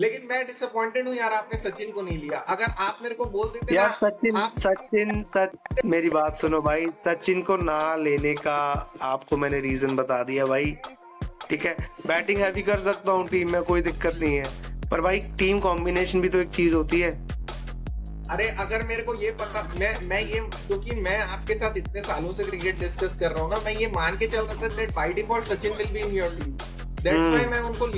लेकिन मैं डिसअपॉइंटेड हूँ यार, आपने सचिन को नहीं लिया। अगर आप मेरे को बोल देते ना, यार सचिन आप सचिन सच मेरी बात सुनो भाई, सचिन को ना लेने का आपको मैंने रीजन बता दिया भाई। ठीक है, बैटिंग हैवी कर सकता हूँ टीम में, कोई दिक्कत नहीं है, पर भाई टीम कॉम्बिनेशन भी तो एक चीज होती है। अरे अगर मेरे को ये पता, मैं ये, क्योंकि मैं आपके साथ इतने सालों से क्रिकेट डिस्कस कर रहा हूँ ना, मैं ये मान के चल रहा था that by default Sachin will be in your team, that's why hmm. मैं उनको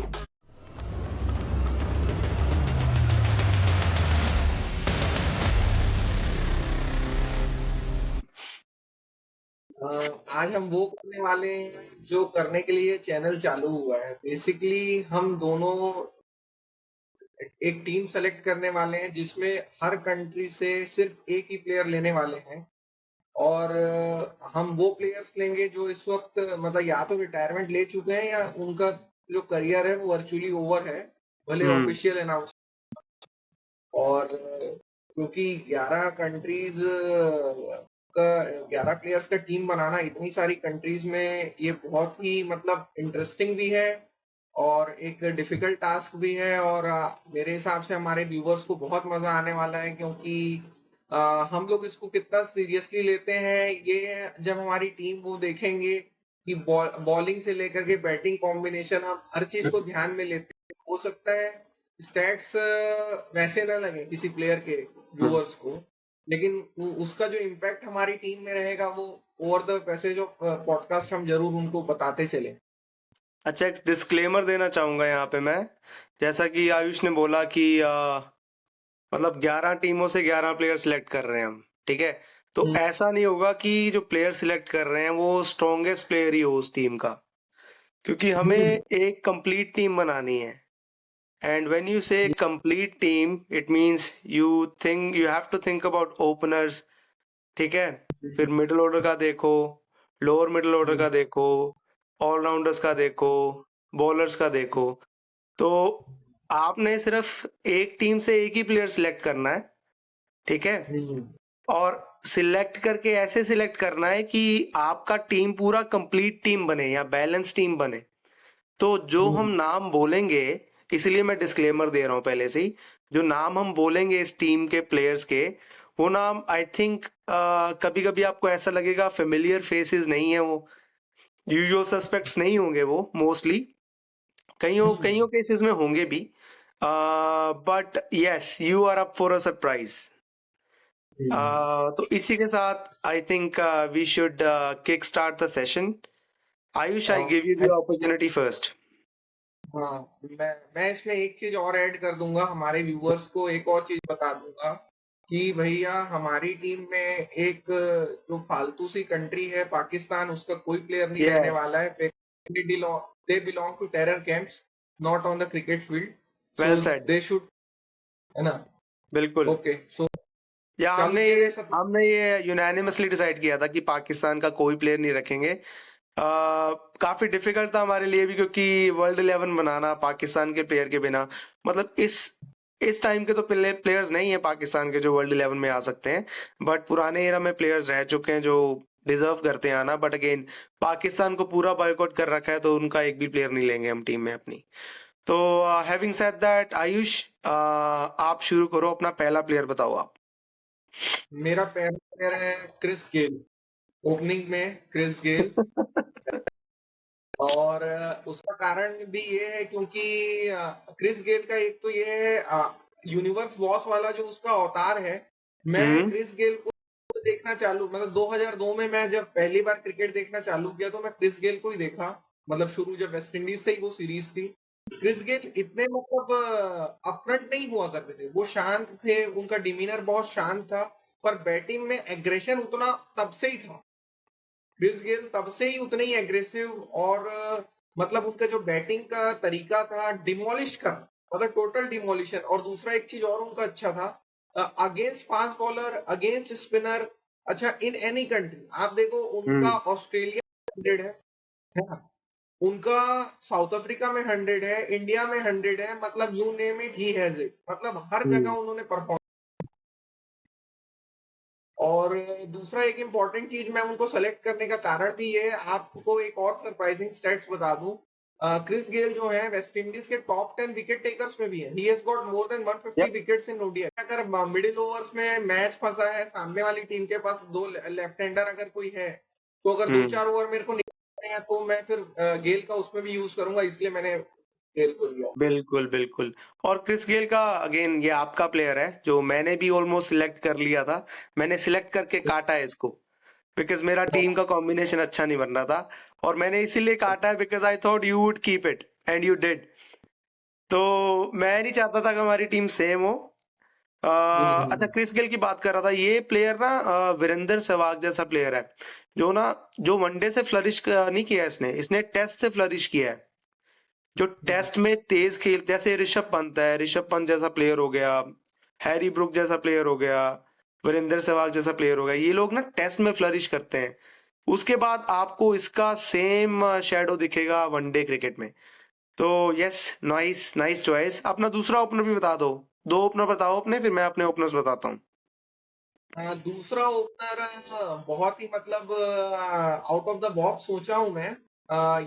आज हम वो करने वाले हैं जो करने के लिए चैनल चालू हुआ है। बेसिकली हम दोनों एक टीम सेलेक्ट करने वाले हैं जिसमें हर कंट्री से सिर्फ एक ही प्लेयर लेने वाले हैं। और हम वो प्लेयर्स लेंगे जो इस वक्त मतलब या तो रिटायरमेंट ले चुके हैं या उनका जो करियर है वो वर्चुअली ओवर है, भले हम्म। Official announce. और क्योंकि 11 कंट्रीज का 11 प्लेयर्स का टीम बनाना इतनी सारी कंट्रीज में ये बहुत ही मतलब इंटरेस्टिंग भी है और एक डिफिकल्ट टास्क भी है। और मेरे हिसाब से हमारे व्यूवर्स को बहुत मजा आने वाला है, क्योंकि हम लोग इसको कितना सीरियसली लेते हैं ये जब हमारी टीम वो देखेंगे कि बॉलिंग से लेकर के बैटिंग कॉम्बिनेशन हम हर चीज को ध्यान में लेते हैं। हो सकता है स्टैट्स वैसे ना लगे किसी प्लेयर के व्यूअर्स को, लेकिन उसका जो इम्पैक्ट हमारी टीम में रहेगा वो over the passage of podcast हम जरूर उनको बताते चले। अच्छा, एक डिस्क्लेमर देना चाहूंगा यहाँ पे मैं। जैसा कि आयुष ने बोला कि मतलब 11 टीमों से 11 प्लेयर सिलेक्ट कर रहे हैं हम, ठीक है। तो हम्म, ऐसा नहीं होगा कि जो प्लेयर सिलेक्ट कर रहे हैं वो स्ट्रॉन्गेस्ट प्लेयर ही हो उस टीम का, क्योंकि हमें हम्म, एक कंप्लीट टीम बनानी है। And when you say complete team, it means you have to think about openers, ठीक है। फिर मिडिल ऑर्डर का देखो, लोअर मिडिल ऑर्डर का देखो, ऑलराउंडर्स का देखो, बॉलर्स का देखो। तो आपने सिर्फ एक टीम से एक ही प्लेयर सिलेक्ट करना है, ठीक है। हम्म, और सिलेक्ट करके ऐसे सिलेक्ट करना है कि आपका टीम पूरा कंप्लीट टीम बने या बैलेंस टीम बने। तो जो हम हम्म, नाम बोलेंगे, इसलिए मैं डिस्क्लेमर दे रहा हूं पहले से ही, जो नाम हम बोलेंगे इस टीम के प्लेयर्स के, वो नाम आई थिंक कभी कभी आपको ऐसा लगेगा फेमिलियर फेसेस नहीं है वो, यूजुअल सस्पेक्ट्स नहीं होंगे वो मोस्टली, कईयों हम्म, कईयों केसेस में होंगे भी, but yes you are up for a surprise. Hmm. तो इसी के साथ I think we should kick start the session. Ayush, I give you the opportunity first. हाँ, मैं इसमें एक चीज और ऐड कर दूंगा, हमारे व्यूअर्स को एक और चीज बता दूंगा कि भैया हमारी टीम में एक जो फालतू सी कंट्री है पाकिस्तान, उसका कोई प्लेयर नहीं रहने यस, वाला है। They belong to terror camps, not on the cricket field, so well said. They should, है ना। बिल्कुल। ओके, सो या चल हमने के ये सब। हमने ये यूनानिमसली डिसाइड किया था कि पाकिस्तान का कोई प्लेयर नहीं रखेंगे। काफी डिफिकल्ट था हमारे लिए भी, क्योंकि वर्ल्ड 11 बनाना पाकिस्तान के प्लेयर के बिना, मतलब इस टाइम के तो प्लेयर्स नहीं है पाकिस्तान के जो वर्ल्ड 11 में आ सकते हैं। बट पुराने एरा में प्लेयर्स रह चुके हैं जो डिजर्व करते हैं आना, बट अगेन पाकिस्तान को पूरा बॉयकॉट कर रखा है, तो उनका एक भी प्लेयर नहीं लेंगे हम टीम में अपनी। तो हैविंग सेड दैट, आयुष, आप शुरू करो, अपना पहला प्लेयर बताओ आप। मेरा पहला प्लेयर है क्रिस गेल, ओपनिंग में क्रिस गेल। और उसका कारण भी ये है क्योंकि क्रिस गेल का एक तो ये है यूनिवर्स बॉस वाला जो उसका अवतार है। मैं हम्म। क्रिस गेल को देखना चालू, मतलब 2002 में मैं जब पहली बार क्रिकेट देखना चालू किया तो मैं क्रिस गेल को ही देखा। मतलब शुरू जब वेस्ट इंडीज से ही वो सीरीज थी। क्रिस गेल इतने मतलब अपफ्रंट नहीं हुआ करते थे, वो शांत थे, उनका डिमीनर बहुत शांत था। पर बैटिंग में एग्रेशन उतना तब से ही था। क्रिस गेल तब से ही उतने ही एग्रेसिव और मतलब उनका जो बैटिंग का तरीका था डिमोलिश कर, मतलब टोटल डिमोलिशन। और दूसरा एक चीज और उनका अच्छा था, against fast bowler, against spinner. अच्छा, इन एनी कंट्री आप देखो, उनका हम्म। ऑस्ट्रेलिया 100 है ना, उनका साउथ अफ्रीका में 100 है, इंडिया में 100 है, मतलब you name it he has it, मतलब हर जगह हम्म। उन्होंने परफॉर्म। और दूसरा एक इम्पॉर्टेंट चीज मैं उनको सेलेक्ट करने का कारण भी ये है, आपको एक और सरप्राइजिंग स्टैट्स बता दूं। क्रिस गेल जो है वेस्ट इंडीज के टॉप 10 विकेट टेकर्स में भी है। He has got more than 150 Yep. Wickets in ODI. अगर मिडिल ओवर्स में मैच फंसा है, सामने वाली टीम के पास दो लेफ्ट हैंडर अगर कोई है, तो अगर दो हम्म चार ओवर मेरे को निकालने हैं तो मैं फिर गेल का उसमें भी यूज करूंगा, इसलिए मैंने गेल को लिया। बिल्कुल बिल्कुल। और क्रिस गेल का अगेन ये आपका प्लेयर है जो मैंने भी ऑलमोस्ट सिलेक्ट कर लिया था। मैंने सिलेक्ट करके काटा है इसको बिकॉज मेरा टीम का कॉम्बिनेशन अच्छा नहीं बन रहा था, और मैंने इसीलिए काटा है because I thought you would keep it and you did. तो मैं नहीं चाहता था कि हमारी टीम सेम हो। अच्छा, क्रिस गेल की बात कर रहा था। ये प्लेयर ना वीरेंद्र सहवाग जैसा प्लेयर है, जो ना जो वनडे से फ्लरिश नहीं किया इसने, इसने टेस्ट से फ्लरिश किया है। जो टेस्ट में तेज खेल, जैसे ऋषभ पंत है, ऋषभ पंत जैसा प्लेयर हो गया, हैरी ब्रुक जैसा प्लेयर हो गया, वीरेंद्र सहवाग जैसा प्लेयर हो गया, ये लोग ना टेस्ट में फ्लरिश करते हैं। उसके बाद आपको इसका सेम शेडो दिखेगा वनडे क्रिकेट में। तो यस, नाइस नाइस चॉइस। अपना दूसरा ओपनर भी बता दो। दो ओपनर बताओ अपने, फिर मैं अपने ओपनर्स बताता हूँ। दूसरा ओपनर बहुत ही मतलब आउट ऑफ द बॉक्स सोचा हूं मैं।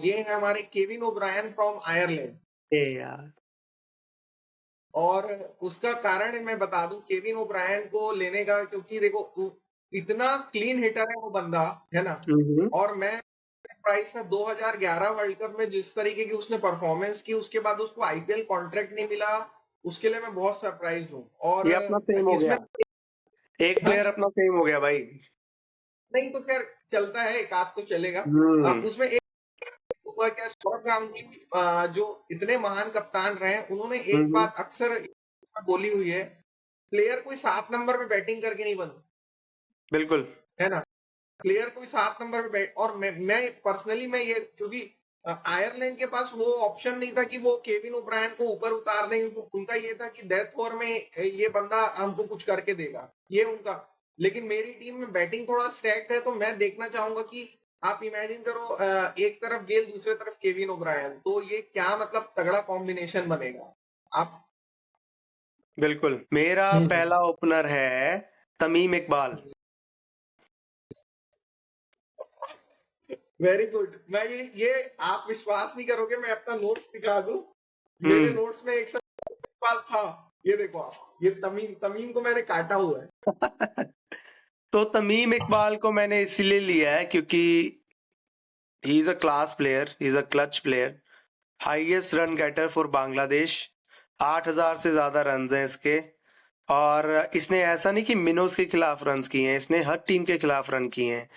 ये है हमारे केविन ओब्रायन फ्रॉम आयरलैंड। ए यार। और उसका कारण मैं बता दूं केविन ओब्रायन को लेने का, क्योंकि देखो इतना क्लीन हिटर है वो बंदा, है ना। हम्म और मैं प्राइस था 2011 वर्ल्ड कप में जिस तरीके की उसने परफॉर्मेंस की, उसके बाद उसको आईपीएल कॉन्ट्रैक्ट नहीं मिला, उसके लिए मैं बहुत सरप्राइज हूँ। और ये अपना सेम हो इसमें गया। एक हाँ, प्लेयर अपना सेम हो गया भाई। नहीं तो खैर चलता है, एक आध तो चलेगा। हम्म उसमें एक हुआ क्या, सौरव गांगुली जो इतने महान कप्तान रहे हैं, उन्होंने एक हम्म बात अक्सर बोली हुई है, प्लेयर कोई 7 नंबर पे बैटिंग करके नहीं बनता, बिल्कुल। है ना। प्लेयर कोई 7 नंबर पे बैट, और मैं पर्सनली मैं ये, क्योंकि आयरलैंड के पास वो ऑप्शन नहीं था कि वो केविन ओब्रायन को ऊपर उतार दें, क्योंकि उनका ये था कि डेथ ओवर में ये बंदा हमको कुछ करके देगा, ये उनका। लेकिन मेरी टीम में बैटिंग थोड़ा स्टैक्ड है, तो मैं देखना चाहूंगा कि आप इमेजिन करो, एक तरफ गेल, दूसरे तरफ केविन ओब्रायन, तो ये क्या मतलब तगड़ा कॉम्बिनेशन बनेगा। आप बिल्कुल, मेरा पहला ओपनर है तमीम इकबाल। Very good. मैं ये आप विश्वास नहीं करोगे, मैं अपना नोट्स दिखा दूं। मेरे हम्म नोट्स में एक सवाल था, ये देखो आप, ये तमीम तमीम को मैंने काटा हुआ है। तो तमीम इकबाल को मैंने इसलिए लिया है क्योंकि he is a class player, he is a clutch player, highest run getter for Bangladesh. 8,000 से ज्यादा रन हैं इसके। और इसने ऐसा नहीं कि मिनोस के खिलाफ रन किए हैं, इसने हर टीम के खिलाफ रन किए हैं।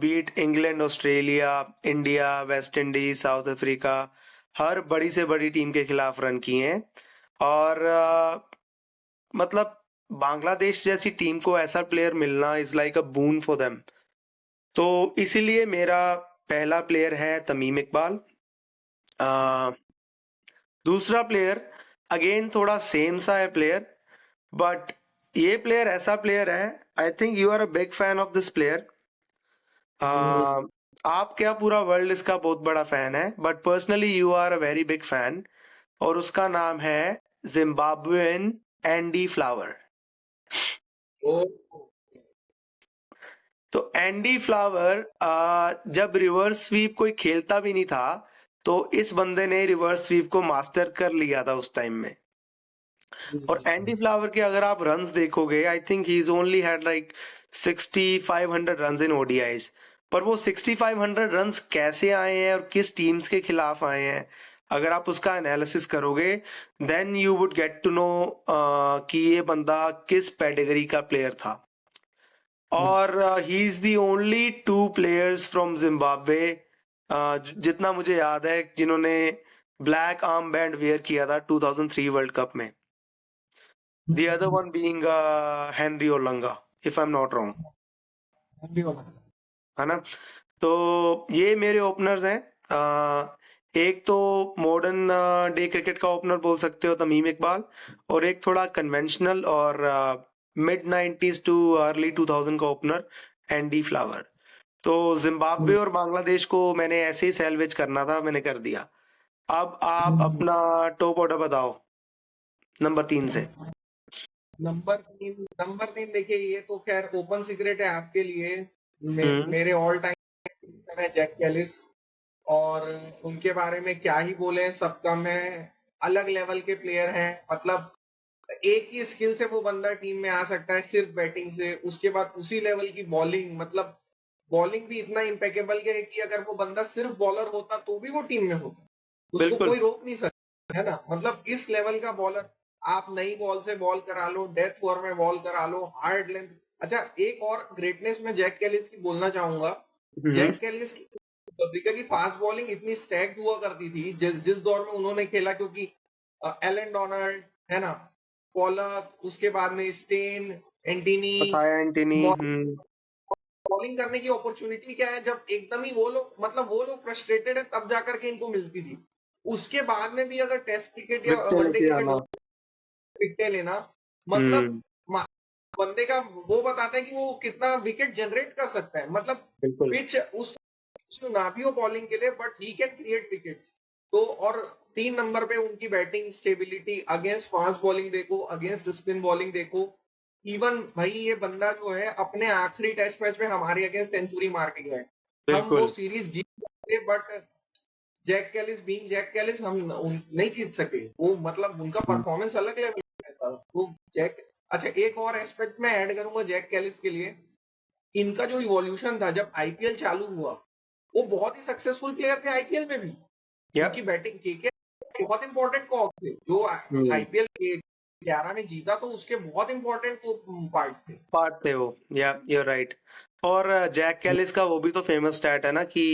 Beat England, Australia, India, West Indies, South Africa, हर बड़ी से बड़ी टीम के खिलाफ रन किए हैं। और मतलब बांग्लादेश जैसी टीम को ऐसा प्लेयर मिलना is like a boon for them. तो इसीलिए मेरा पहला प्लेयर है तमीम इकबाल। अ, दूसरा प्लेयर अगेन थोड़ा सेम सा है प्लेयर, बट ये प्लेयर ऐसा प्लेयर है, I think you are a big fan of this player. आप क्या, पूरा वर्ल्ड इसका बहुत बड़ा फैन है, but personally you are a very big fan. और उसका नाम है जिम्बाब्वेन एंडी फ्लावर। ओ, तो एंडी फ्लावर जब रिवर्स स्वीप कोई खेलता भी नहीं था, तो इस बंदे ने रिवर्स स्वीप को मास्टर कर लिया था उस टाइम में। और एंडी फ्लावर के अगर आप रन्स देखोगे, I think he is only had like 6,500 runs in ODIs. पर वो 6,500 रन्स कैसे आए हैं और किस टीम्स के खिलाफ आए हैं, अगर आप उसका एनालिसिस करोगे, then you would get to know कि ये बंदा किस पेडिग्री का प्लेयर था। और he is the only two players from Zimbabwe, जितना मुझे याद है, जिन्होंने ब्लैक आर्म बैंड वेयर किया था 2003 वर्ल्ड कप में। The other one being Henry Olanga, if I'm not wrong, है ना। तो ये मेरे ओपनर्स हैं। एक तो मॉडर्न डे क्रिकेट का ओपनर बोल सकते हो तमीम इकबाल, और एक थोड़ा कन्वेंशनल और मिड 90s टू अर्ली 2000 का ओपनर एंडी फ्लावर। तो जिम्बाब्वे और बांग्लादेश को मैंने ऐसे ही सैल्वेज करना था, मैंने कर दिया। अब आप अपना टॉप ऑर्डर बताओ नंबर 3 से। नंबर 3 देखिए, ये तो खैर ओपन सीक्रेट है आपके लिए। हम्म मेरे ऑल टाइम है जैक कैलिस। और उनके बारे में क्या ही बोले, सब कम है, अलग लेवल के प्लेयर हैं। मतलब एक ही स्किल से वो बंदा टीम में आ सकता है, सिर्फ बैटिंग से। उसके बाद उसी लेवल की बॉलिंग, मतलब बॉलिंग भी इतना इम्पेकेबल है कि अगर वो बंदा सिर्फ बॉलर होता तो भी वो टीम में होता, उसको बिल्कुल कोई रोक नहीं सकता, है ना। मतलब इस लेवल का बॉलर, आप नई बॉल से बॉल करा लो, डेथ ओवर में बॉल करा लो, हार्ड लेंथ। अच्छा, एक और ग्रेटनेस में जैक कैलिस की बोलना चाहूंगा। हम्म जैक कैलिस की, अफ्रीका की फास्ट बॉलिंग इतनी स्टैक्ड हुआ करती थी जिस दौर में उन्होंने खेला, क्योंकि एलन डोनाल्ड, है ना, पॉलक, उसके बाद में स्टेन, एंटिनी, बताया एंटनी बॉलिंग करने की अपॉर्चुनिटी क्या है, जब एकदम ही वो लोग, मतलब वो लोग फ्रस्ट्रेटेड है तब जाकर के इनको मिलती थी। उसके बाद में भी अगर टेस्ट क्रिकेट या विकेट वनडे लेके क्रिकेट आना विकेट लेना, मतलब हम्म बंदे का वो बताता है कि वो कितना विकेट जनरेट कर सकता है। मतलब बिल्कुल पिच उस ना भी हो बॉलिंग के लिए, but he can create wickets. तो और 3 नंबर पे उनकी batting stability, against fast bowling देखो, अगेंस्ट स्पिन बॉलिंग देखो। इवन भाई ये बंदा जो है अपने आखिरी टेस्ट मैच में हमारे अगेंस्ट सेंचुरी मार के गया है। हम वो बिल्कुल सीरीज जीत गए, but Jack Kallis being Jack Kallis हम नहीं जीत सके। वो मतलब उनका हम्म, परफॉर्मेंस अलग लेवल का था। वो जैक, अच्छा एक और एस्पेक्ट मैं ऐड करूंगा जैक कैलिस के लिए। इनका जो इवोल्यूशन था जब आईपीएल चालू हुआ, वो बहुत ही सक्सेसफुल प्लेयर थे आईपीएल में भी। या उनकी बैटिंग के बहुत इंपॉर्टेंट कॉक थे, जो हम्म आईपीएल 11 में जीता तो उसके बहुत इंपॉर्टेंट पार्ट थे। पार्ट थे वो या यूर राइट। और जैक कैलिस का वो भी तो फेमस स्टैट है ना कि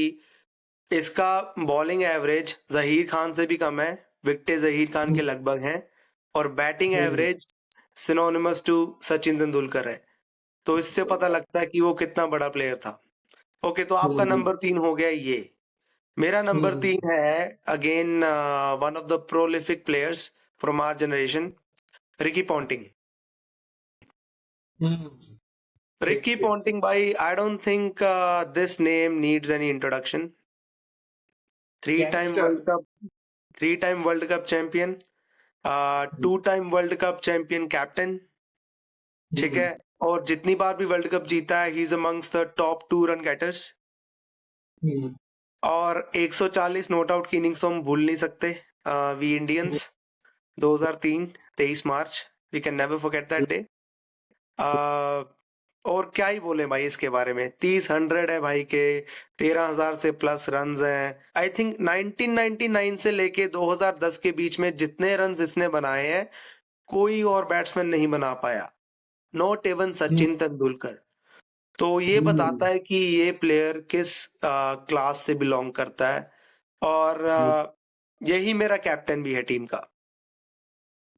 इसका बॉलिंग एवरेज जहीर खान से भी कम है, विकेटें जहीर खान के लगभग हैं, और batting hmm, average synonymous to Sachin Tendulkar है। तो इससे पता लगता है कि वो कितना बड़ा प्लेयर था। ओके, तो आपका हम्म, नंबर 3 हो गया ये। मेरा नंबर हम्म, 3 है again one of the prolific players from our generation, Ricky Ponting. Hmm, ठीक रिकी ठीक ठीक। पॉन्टिंग भाई, I don't think this name needs any introduction. Three time gangster. World cup three time world cup champion, 2 time world cup champion captain, ठीक है। और जितनी बार भी world cup जीता है, he is amongst the top 2 run getters. Hmm, और 140 not out की innings तो हम भूल नहीं सकते। We Indians 2003 23 March, we can never forget that day. और क्या ही बोले भाई इसके बारे में, 30 100 है भाई के, 13,000 से प्लस रन हैं। आई थिंक 1999 से लेके 2010 के बीच में जितने रन इसने बनाए हैं, कोई और बैट्समैन नहीं बना पाया, नॉट इवन सचिन तेंदुलकर। तो ये बताता है कि ये प्लेयर किस क्लास से बिलोंग करता है। और यही मेरा कैप्टन भी है टीम का।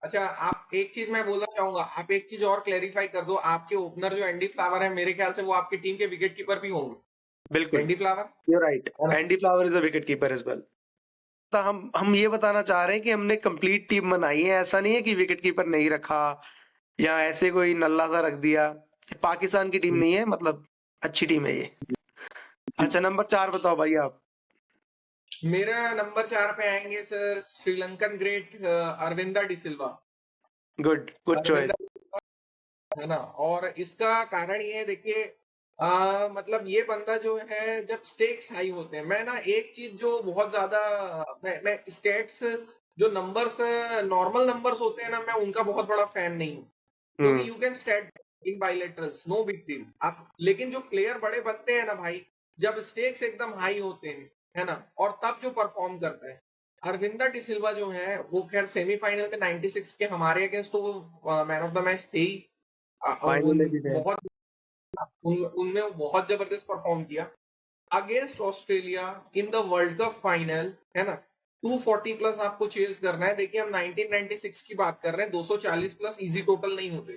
अच्छा, आप एक चीज मैं बोलना चाहूंगा, आप एक चीज और क्लेरिफाई कर दो। आपके ओपनर जो एंडी फ्लावर है, मेरे ख्याल से वो आपकी टीम के विकेट कीपर भी होंगे, बिल्कुल, एंडी फ्लावर, यू राइट, है ना। Andy Flower is a wicket keeper as well. तो हम ये बताना चाह रहे हैं कि हमने कंप्लीट टीम बनाई है, ऐसा नहीं है कि विकेट कीपर नहीं रखा या ऐसे कोई नल्ला सा रख दिया। पाकिस्तान की टीम नहीं है, मतलब अच्छी टीम है ये। अच्छा, नंबर 4 बताओ भाई आप। मेरा नंबर 4 पे आएंगे sir, Sri Lankan great Aravinda de Silva. Good good Aravinda, choice. है ना। और इसका कारण ये है, देखिए, मतलब ये बंदा जो है, जब स्टेक्स हाई होते हैं, मैं ना एक चीज जो बहुत ज्यादा, मैं स्टेट्स, जो नंबर्स, नॉर्मल नंबर्स होते हैं ना, मैं उनका बहुत बड़ा फैन नहीं हूँ। क्योंकि hmm you can stat in bilaterals, no big deal आप, लेकिन जो प्लेयर बड़े बनते हैं ना भाई, जब स्टेक्स एकदम हाई होते हैं, है ना, और तब जो परफॉर्म करता है। अरविंदा डिसिल्वा जो है, वो खैर सेमीफाइनल में 96 के हमारे अगेंस्ट तो वो मैन ऑफ द मैच थे ही। फाइनल में भी थे। बहुत उनमें वो बहुत जबरदस्त परफॉर्म किया against Australia in the world cup final, है ना। 240 प्लस आपको चेज करना है। देखिए, हम 1996 की बात कर रहे हैं, 240 प्लस इजी टोटल नहीं होते,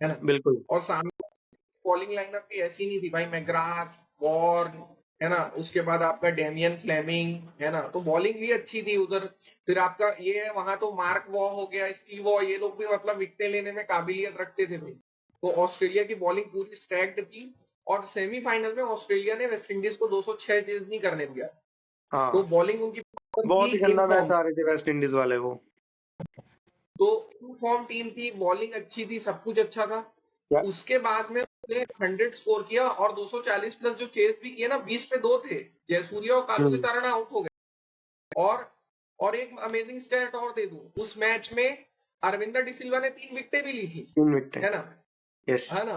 है ना। बिल्कुल और सामने बॉलिंग लाइनअप भी ऐसी नहीं थी भाई, मैग्राथ, वॉर्न, है ना, उसके बाद आपका डेमियन फ्लेमिंग, है ना, तो बॉलिंग भी अच्छी थी उधर। फिर आपका ये है, वहां तो मार्क वॉ हो गया, स्टीव वॉ, ये लोग भी मतलब विकेटें लेने में काबिलियत रखते थे भाई। तो ऑस्ट्रेलिया की बॉलिंग पूरी स्टैक्ड थी। और सेमीफाइनल में ऑस्ट्रेलिया ने वेस्ट इंडीज को 206 चेज नहीं करने दिया। तो हाँ, बॉलिंग उनकी थी बहुत ही इन गंदा मैच फॉर्म। आ रहे थे वेस्ट इंडीज वाले वो। तो इन फॉर्म टीम थी, बॉलिंग अच्छी थी, सब कुछ अच्छा था। या उसके बाद में ने 100 स्कोर किया और 240 प्लस जो चेस भी किए ना 20 पे 2 थे, जयसूर्या और कालू की तरह आउट हो गए। और एक अमेजिंग स्टैट और दे दूं, उस मैच में अरविंदर डिसिल्वा ने 3 विकेटें भी ली थी, 3 विकेटें, है ना? यस। है ना?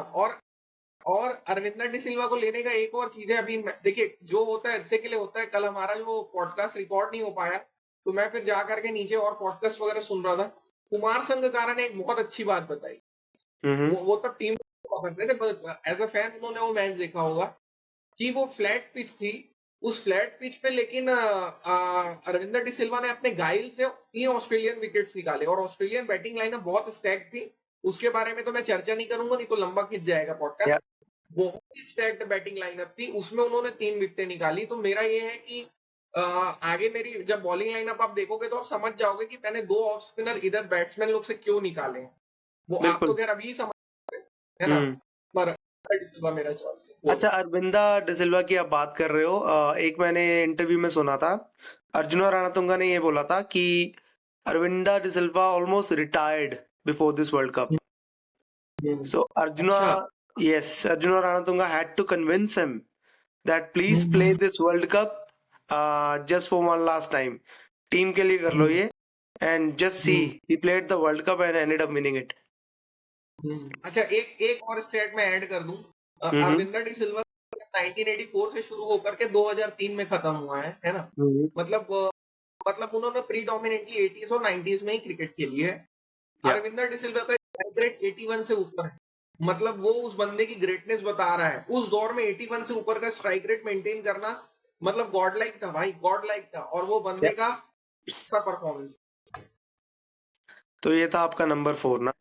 और अरविंदर डिसिल्वा को लेने का एक और चीज है, अभी देखिए जो होता है अच्छे के लिए होता है। कल हमारा जो पॉडकास्ट रिकॉर्ड नहीं हो पाया, तो मैं फिर जा करके नीचे और पॉडकास्ट वगैरह सुन रहा था। कुमार संगकारा ने एक बहुत अच्छी बात बताई। वो तब टीम करते थे, एज अ फैन उन्होंने वो मैच देखा होगा कि वो फ्लैट पिच थी, उस फ्लैट पिच पे लेकिन अरविंदर डिसिल्वा ने अपने गाइल से 3 ऑस्ट्रेलियन विकेट्स निकाले और ऑस्ट्रेलियन बैटिंग लाइनअप बहुत स्टैक थी। उसके बारे में तो मैं चर्चा नहीं करूंगा, नहीं तो लंबा खिंच जाएगा पॉडकास्ट। बहुत ही स्टैक्ड बैटिंग लाइनअप थी, उसमें उन्होंने 3 विकेटें निकाली। तो मेरा ये है कि आगे मेरी जब बॉलिंग लाइनअप आप देखोगे तो आप समझ जाओगे कि मैंने 2 ऑफ स्पिनर इधर बैट्समैन लोग से क्यों निकाले हैं। वो आप तो बिल्कुल। खैर अभी समझ रहे हैं, है ना? हम्म। पर डिसिल्वा मेरा चॉइस है। अच्छा, अरविंदा डिसिल्वा की आप बात कर रहे हो, एक मैंने इंटरव्यू में सुना था, अर्जुना रणतुंगा ने ये बोला था कि Aravinda de Silva almost retired before this world cup. So अच्छा। Arjuna Ranatunga had to convince him that please play this World Cup just for one last time. Team के लिए कर लो ये, and just see he played the World Cup and ended up winning it. अच्छा, एक एक और state में add कर दूं। हम्म। अरविंदर डिसिल्वा 1984 से शुरू होकर के 2003 में खत्म हुआ है ना? हम्म। मतलब उन्होंने प्रीडोमिनेटली 80s और 90s में ही क्रिकेट खेली है। या अरविंदर डिसिल्वा का स्ट्राइक रेट 81 से ऊपर है। मतलब वो उस बंदे की ग्रेटनेस बता रहा है। उस दौर में 81 से ऊपर का स्ट्राइक रेट मेंटेन करना मतलब गॉड लाइक था भाई, गॉड लाइक था। और वो बंदे का ऐसा परफॉर्मेंस। तो ये था आपका नंबर 4 ना।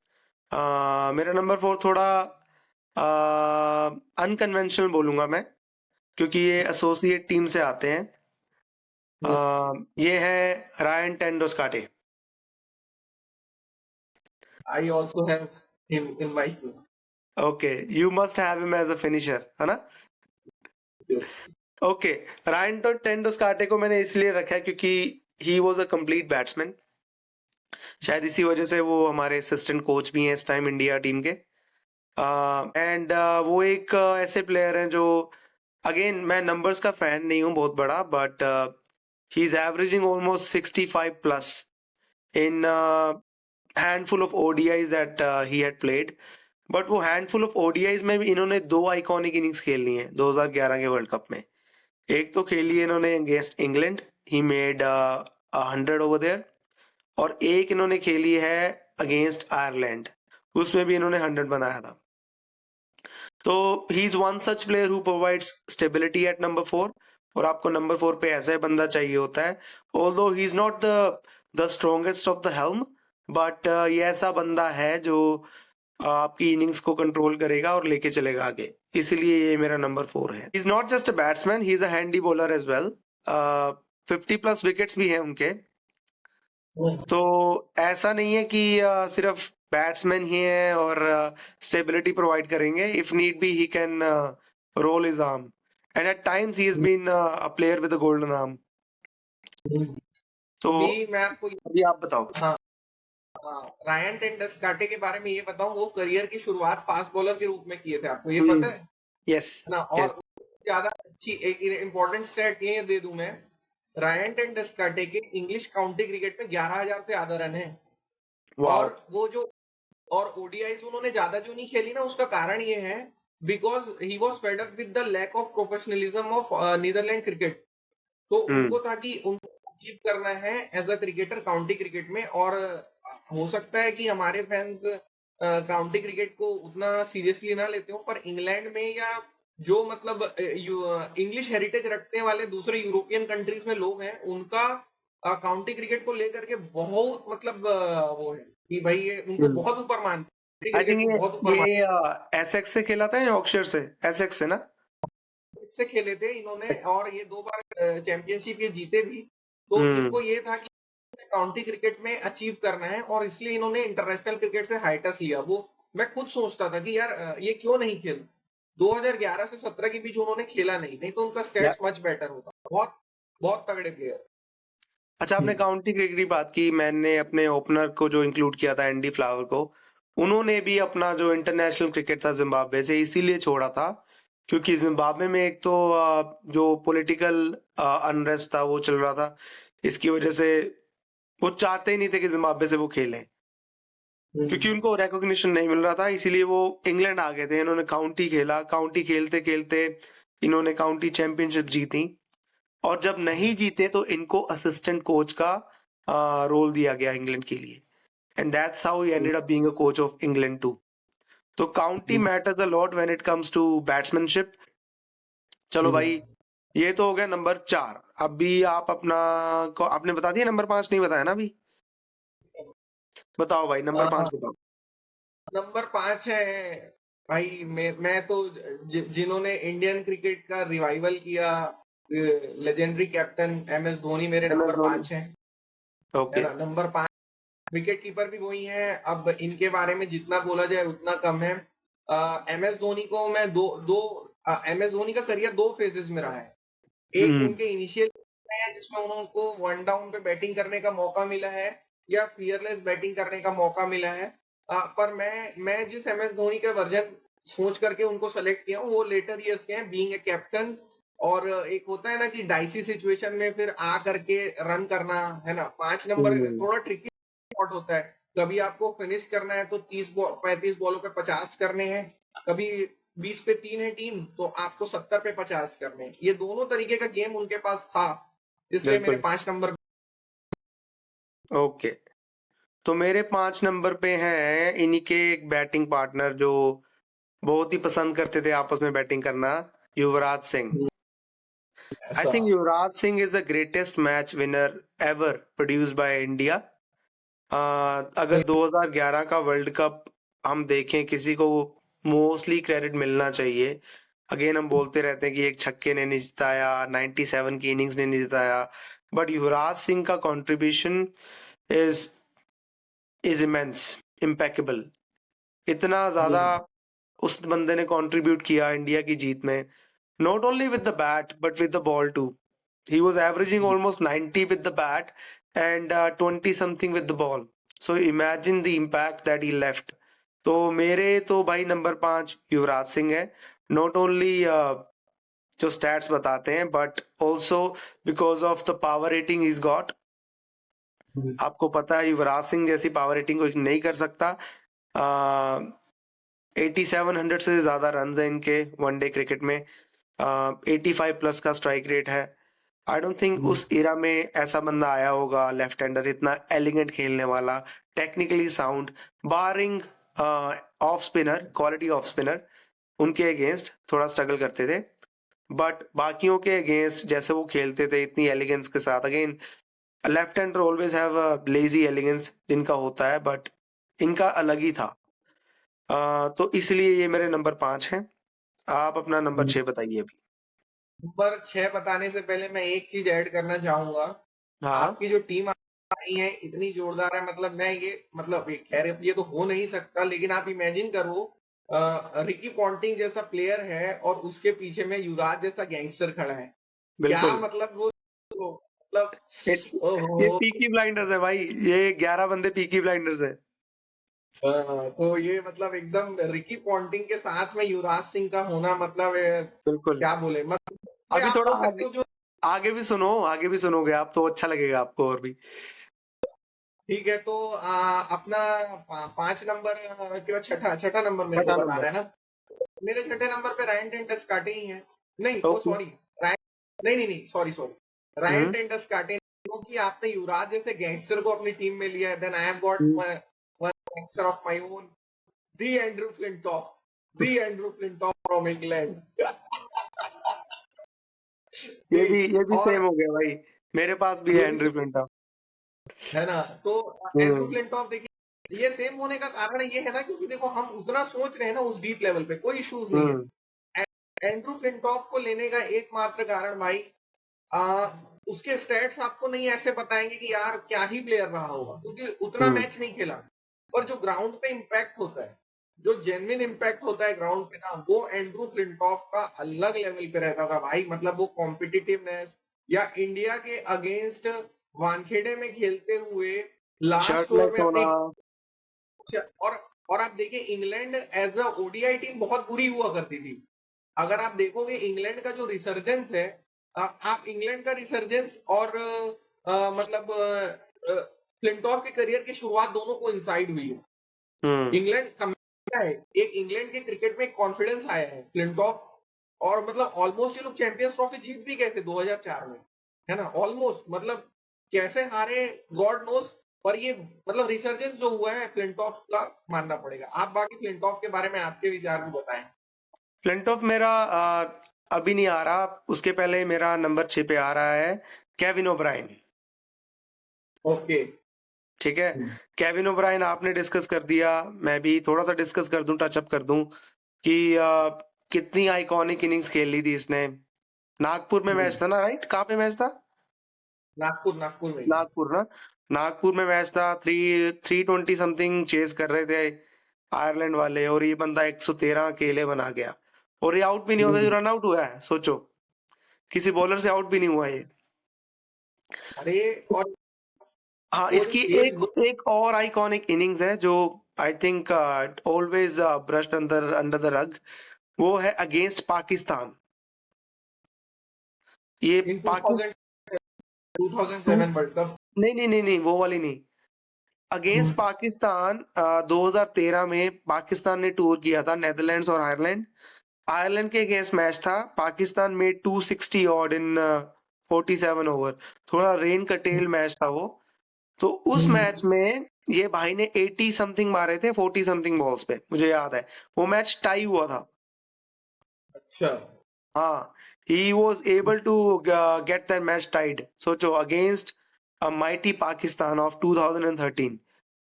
मेरा नंबर 4 थोड़ा अनकन्वेंशनल बोलूंगा मैं, क्योंकि ये एसोसिएट टीम से आते हैं। ये है Ryan ten Doeschate. I also have him in my team. Okay, you must have him as a finisher, है ना? ओके, रायन टेंडुलकर को मैंने इसलिए रखा है क्योंकि he was a complete batsman. शायद इसी वजह से वो हमारे असिस्टेंट कोच भी हैं इस टाइम इंडिया टीम के। एंड वो एक ऐसे प्लेयर हैं जो, अगेन मैं नंबर्स का फैन नहीं हूँ बहुत बड़ा, but he is averaging almost 65 plus in handful of ODIs that he had played. But वो हैंडफुल ऑफ ओडीआईज में भी इन्होंने 2 आइकॉनिक इनिंग्स खेलनी है 2011 के वर्ल्ड कप में। एक तो खेली है इन्होंने against England, he made 100 over there, और एक इन्होंने खेली है अगेंस्ट आयरलैंड, उसमें भी इन्होंने 100 बनाया था। तो he is one such player who provides stability at number 4, और आपको नंबर 4 पे ऐसा बंदा चाहिए होता है। Although he is not the strongest of the helm, but ये ऐसा बंदा है जो आपकी इनिंग्स को कंट्रोल करेगा और लेके चलेगा आगे, इसलिए ये मेरा नंबर 4 है। Is not just a batsman, he is a handy bowler as well. 50 plus wickets भी हैं उनके। तो ऐसा नहीं है कि सिर्फ बैट्समैन ही है और स्टेबिलिटी प्रोवाइड करेंगे। If need be he can roll his arm, and at times he has been a player with a golden arm. तो अभी मैं आपको अभी आप बताओ। हाँ, रायन टेंडुलकर के बारे में ये बताऊं, वो करियर की शुरुआत फास्ट बॉलर के रूप में किए थे, आपको ये पता है यस, ना? और ज्यादा अच्छी एक इंपॉर्टेंट स्टैट ये दे दूं मैं, रायन टेंडुलकर के इंग्लिश काउंटी क्रिकेट में 11,000 से ज्यादा रन है। वाओ। और वो जो और ओडीआईज उन्होंने ज्यादा जो नहीं खेली ना, उसका कारण ये है because he was fed up with the lack of professionalism of Netherland cricket. तो उनको था कि उनको अचीव करना है as a cricketer county cricket में। और हो सकता है कि हमारे फैंस काउंटी क्रिकेट को उतना सीरियसली ना लेते हो, पर इंग्लैंड में या जो मतलब इंग्लिश हेरिटेज रखने वाले दूसरे यूरोपियन कंट्रीज में लोग हैं, उनका काउंटी क्रिकेट को लेकर के बहुत मतलब वो है कि भाई ये उनको बहुत ऊपर मानते हैं, आई क्रिकेट थिंक को बहुत ऊपर मानते ये एसेक्स से खेला था या यॉर्कशायर से? एसेक्स से ना? हैं। से खेले थे इन्होंने और ये 2 बार चैंपियनशिप ये जीते भी। तो हम्म। इनको ये था कि काउंटी क्रिकेट में अचीव करना है और इसलिए इन्होंने इंटरनेशनल क्रिकेट से हाइटस लिया। वो मैं खुद सोचता था कि यार ये क्यों नहीं खेल, 2011 से 17 के बीच उन्होंने खेला नहीं तो उनका या स्टैट्स मच बेटर होता। बहुत बहुत तगड़े प्लेयर। अच्छा, आपने काउंटी क्रिकेट की बात की, मैंने अपने ओपनर को जो इंक्लूड किया था एंडी फ्लावर को, उन्होंने भी अपना जो इंटरनेशनल क्रिकेट था जिम्बाब्वे से इसीलिए छोड़ा था क्योंकि जिम्बाब्वे में एक तो जो पॉलिटिकल अनरेस्ट था वो चल रहा था। इसकी वजह से वो चाहते ही नहीं थे कि जिम्बाब्वे से वो खेलें क्योंकि उनको रिकॉग्निशन नहीं मिल रहा था, इसीलिए वो इंग्लैंड आ गए थे। इन्होंने काउंटी खेला, काउंटी खेलते खेलते इन्होंने काउंटी चैंपियनशिप जीती और जब नहीं जीते तो इनको असिस्टेंट कोच का रोल दिया गया इंग्लैंड के लिए and that's how he ended up being a coach of England too. तो county matters a lot when it comes to batsmanship. चलो भाई, ये तो हो गया नंबर 4। अभी आप अपना आपने बता दिया, नंबर 5 नहीं बताया ना अभी? बताओ भाई, नंबर 5 बताओ। नंबर 5 है भाई। मैं तो जिन्होंने इंडियन क्रिकेट का रिवाइवल किया, लेजेंडरी कैप्टन MS धोनी मेरे एम एस नंबर धोनी। 5 है ओके। ना। नंबर 5 विकेट कीपर भी वही है। अब इनके बारे में जितना बोला जाए उतना कम है। MS धोनी को मैं दो दो MS धोनी का करियर 2 फेजेस में रहा है। एक हम्म। उनके इनिशियल है जिसमें उनको वन डाउन पे बैटिंग करने का मौका मिला है या फियरलेस बैटिंग करने का मौका मिला है। पर मैं जिस MS धोनी का वर्जन सोच करके उनको सेलेक्ट किया हूँ वो लेटर ईयर्स के हैं, बीइंग ए कैप्टन। और एक होता है ना कि डाइसी सिचुएशन में फिर आ करके रन करना, है ना। 5 नंबर हम्म, थोड़ा ट्रिकी स्पॉट होता है। कभी आपको फिनिश करना है तो 35 बॉलों पे 50 करने हैं, कभी 20 पे 3 है टीम तो आपको 70 पे 50 करने हैं। ये दोनों तरीके का गेम उनके पास था, इसलिए मेरे बिल्कुल। 5 नंबर। ओके, तो मेरे 5 नंबर पे हैं इन्हीं के एक बैटिंग पार्टनर जो बहुत ही पसंद करते थे आपस में बैटिंग करना, युवराज सिंह। आई ऐसा। Think Yuvraj Singh is the greatest match winner ever produced by India. अगर 2011 का वर्ल्ड कप हम देखें, किसी को मोस्टली क्रेडिट मिलना चाहिए। अगेन हम बोलते रहते हैं कि एक छक्के ने नहीं जिताया, 97 की इनिंग्स ने नहीं जिताया, बट युवराज सिंह का contribution is is immense, impeccable. इतना ज्यादा उस बंदे ने कंट्रीब्यूट किया इंडिया की जीत में, not only with the bat but with the ball too. He was averaging almost 90 with the bat and 20 something with the ball. So imagine the impact that he left. तो मेरे तो भाई number 5 Yuvraj Singh है। Not only जो stats बताते हैं but also because of the power rating is got. आपको पता है युवराज सिंह जैसी पावर रेटिंग कोई नहीं कर सकता। 8700 से ज्यादा रन है इनके वनडे क्रिकेट में। 85 प्लस का स्ट्राइक रेट है। आई डोंट थिंक उस इरा में ऐसा बंदा आया होगा लेफ्ट हैंडर इतना एलिगेंट खेलने वाला, technically sound, barring off spinner, quality off spinner उनके अगेंस्ट थोड़ा स्ट्रगल करते थे, बट बाकियों के अगेंस्ट जैसे वो खेलते थे इतनी एलिगेंस के साथ। Again left hander always have lazy elegance जिनका होता है, बट इनका अलग ही था। तो इसलिए ये मेरे नंबर 5 हैं। आप अपना नंबर 6 बताइए अभी। नंबर 6 बताने से पहले मैं एक चीज ऐड करना चाहूंगा। हाँ। आपकी जो टीम आई है इतनी जोरदार है, मतलब मैं ये मतलब खैर ये तो हो नहीं सकता, लेकिन आप इमेजिन करो रिकी पॉन्टिंग जैसा प्लेयर है और उसके पीछे में युवराज जैसा गैंगस्टर खड़ा है। क्या बिल्कुल। मतलब वो मतलब इट्स ये ओहो। पीकी ब्लाइंडर्स है भाई, ये 11 बंदे पीकी ब्लाइंडर्स है। तो ये मतलब एकदम रिकी पॉन्टिंग के साथ में युवराज सिंह का होना मतलब बिल्कुल। क्या बोले, मतलब अभी आप थोड़ा बोल सकते आगे, हो जो। आगे भी सुनो, आगे भी सुनोगे आप तो अच्छा लगेगा आपको और भी। ठीक है तो अपना 5 नंबर के बाद छठा छठा नंबर मेरे को छठा बताना नंबर। है ना। मेरे छठे नंबर पे रायन टेंडस काटे ही हैं। नहीं वो ओके। सॉरी, रायन नहीं नहीं नहीं सॉरी सॉरी, रायन हम्म। टेंडस काटे क्योंकि आपने युवराज जैसे गैंगस्टर को अपनी टीम में लिया है। Then I have got hmm. One gangster of my own, the Andrew Flintoff, the Andrew Flintoff from England. ये भी और सेम हो गया भाई, मेरे पास भी है ये भी एंड्रयू फ्लिंटॉफ। है ना। तो एंड्रू हम्म। फ्लिंटॉफ देखिए, ये सेम होने का कारण ये है ना क्योंकि देखो हम उतना सोच रहे हैं ना उस डीप लेवल पे, कोई इश्यूज नहीं है। हम्म। एंड्रू फ्लिंटॉफ को लेने का एकमात्र कारण भाई आ, उसके स्टैट्स आपको नहीं ऐसे बताएंगे कि यार क्या ही प्लेयर रहा होगा क्योंकि उतना हम्म। मैच नहीं खेला। पर जो ग्राउंड पे इम्पैक्ट होता है, जो जेन्युइन इम्पैक्ट होता है ग्राउंड पे ना, वो एंड्रू फ्लिंटॉफ का अलग लेवल पे रहता था भाई। मतलब वो कॉम्पिटिटिवनेस या इंडिया के अगेंस्ट वानखेड़े में खेलते हुए लास्ट ओवर शर्टलेस में होना। अपनी और और आप देखिए England as a ODI team बहुत बुरी हुआ करती थी। अगर आप देखोगे इंग्लैंड का जो रिसर्जेंस है, आप इंग्लैंड का रिसर्जेंस और मतलब फ्लिंटॉफ के करियर की शुरुआत दोनों को इंसाइड हुई है। इंग्लैंड का है, एक इंग्लैंड के क्रिकेट में कॉन्फिडेंस आया है फ्लिंटॉफ, और मतलब ऑलमोस्ट ये लोग चैंपियंस ट्रॉफी जीत भी गए थे 2004 में, है ना, ऑलमोस्ट, मतलब कैसे हारे गॉड नोस, पर ये मतलब रिसर्जेंस जो हुआ है फ्लिंटॉफ का मानना पड़ेगा। आप बाकी फ्लिंटॉफ के बारे में आपके विचार भी बताएं। फ्लिंटॉफ मेरा अभी नहीं आ रहा, उसके पहले मेरा नंबर 6 पे आ रहा है केविन ओब्रायन। ओके। ठीक है, केविन ओब्रायन आपने डिस्कस कर दिया, मैं भी थोड़ा सा डिस्कस कर दूं, टचअप कर दूं कि कितनी आइकॉनिक इनिंग्स खेल ली थी इसने। नागपुर में मैच था ना, राइट? कहाँ पे मैच था? नागपुर, नागपुर में ही था। नागपुर ना, नागपुर में मैच था। 320 समथिंग चेस कर रहे थे आयरलैंड वाले, और ये बंदा 113 अकेले बना गया, और ये आउट भी नहीं होता जो हम्म। रन आउट हुआ है। सोचो, किसी बॉलर से आउट भी नहीं हुआ ये। अरे, और हाँ, वो जो इसकी चेज, एक एक और आइकॉनिक इनिंग्स है जो I think always brushed under under the rug, वो है अगेंस्ट पाकिस्तान। ये इन पाकिस्तान, 2007 वर्ल्ड कप। नहीं नहीं नहीं नहीं, वो वाली नहीं। अगेंस्ट पाकिस्तान 2013 में पाकिस्तान ने टूर किया था, नेदरलैंड्स और आयरलैंड। आयरलैंड के अगेंस्ट मैच था, पाकिस्तान में 260 ऑड इन 47 ओवर, थोड़ा रेन कटेल मैच था वो। तो उस मैच में ये भाई ने 80 समथिंग मारे थे 40 समथिंग बॉल्स पे, मुझे याद है। वो मैच टाई हुआ था। अच्छा। हाँ, he was able to get that match tied. सोचो, against a mighty Pakistan of 2013।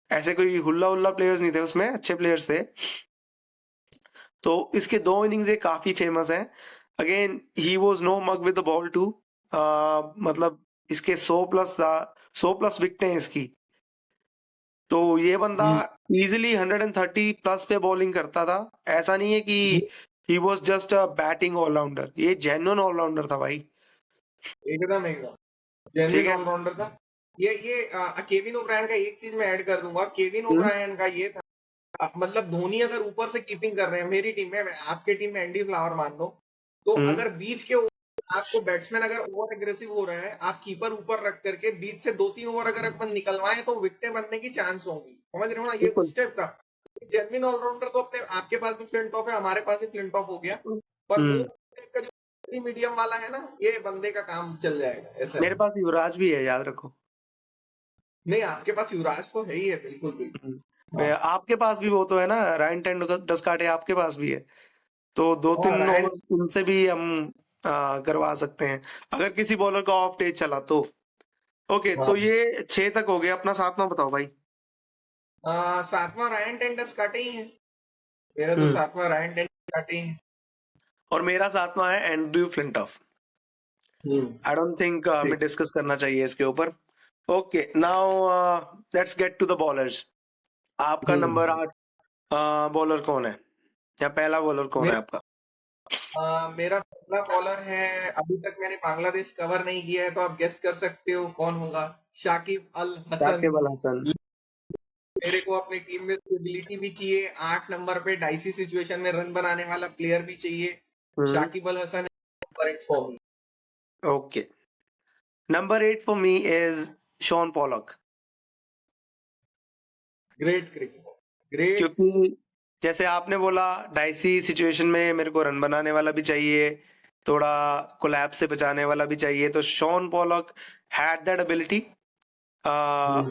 ऐसे कोई हुल्ला हुल्ला प्लेयर्स नहीं थे उसमें, अच्छे प्लेयर्स थे। तो इसके दो इनिंग्स काफी फेमस हैं। Again he was no mug with the ball too, मतलब इसके 100 प्लस विकेटें हैं इसकी। तो ये बंदा इजीली 130 प्लस पे बॉलिंग करता था। ऐसा नहीं है कि he was just a batting allrounder, ये जेन्युइन ऑलराउंडर था भाई। एकदम एकदम ठीक जेन्युइन है। ऑलराउंडर था। ये केविन ओब्रायन का एक चीज मैं ऐड कर दूंगा। केविन हम्म। ओब्रायन का ये था, मतलब धोनी अगर ऊपर से कीपिंग कर रहे हैं, मेरी टीम में, आपके टीम में एंडी फ्लावर मान लो, तो हम्म। अगर बीच के आपको बैट्समैन अगर ओवर एग्रेसिव हो रहे हैं, आप कीपर ऊपर रख करके बीच से 2-3 ओवर अगर अपन निकलवाएं तो विकेटें बनने की चांस होंगी। समझ रहे हो ना, ये बिल्कुल। उस टाइप का जेन्युइन ऑलराउंडर। तो अपने आपके पास भी फ्लिंट ऑफ है, हमारे पास भी फ्लिंट ऑफ हो गया, पर वो हम्म। type का जो मीडियम वाला है ना, ये बंदे का काम चल जाएगा, ऐसा मेरे है। पास युवराज भी है, याद रखो। नहीं, आपके पास युवराज तो है ही है, बिल्कुल बिल्कुल। हाँ। आपके पास भी वो तो है ना, रायन टेंडुलकर आपके पास भी है। तो दो और तीन रायन, ओवर उनसे भी हम करवा सकते हैं, अगर किसी बॉलर का ऑफ डेज चला तो। ओके, तो हाँ, ये 6 तक हो गया। अपना सातवां बताओ भाई। सातवां रायन टेंडस काटे ही है। मेरा तो हम्म। सातवां रायन टेंडस काटे ही है। और मेरा सातवां है Andrew Flintoff. Hmm. I don't think हमें ठीक। डिस्कस करना चाहिए इसके ऊपर। Okay, now let's get to the bowlers. आपका नंबर हम्म। 8 बॉलर कौन है, या पहला बॉलर कौन है मेरा आपका? मेरा पहला बॉलर है, अभी तक मैंने बांग्लादेश कवर नहीं किया है, तो आप गेस कर सकते हो कौन होगा। शाकिब अल हसन। साकिब अल हसन। मेरे को अपनी टीम में स्टेबिलिटी भी चाहिए, 8 नंबर पे डाइसी सिचुएशन में रन बनाने वाला प्लेयर भी चाहिए। Hmm. Shakib Al Hasan number 8 for me. Okay, number 8 for me is Shaun Pollock. Great cricketer, great. क्योंकि जैसे आपने बोला, डाइसी सिचुएशन में मेरे को रन बनाने वाला भी चाहिए, थोड़ा कोलैप्स से बचाने वाला भी चाहिए, तो Shaun Pollock had that ability.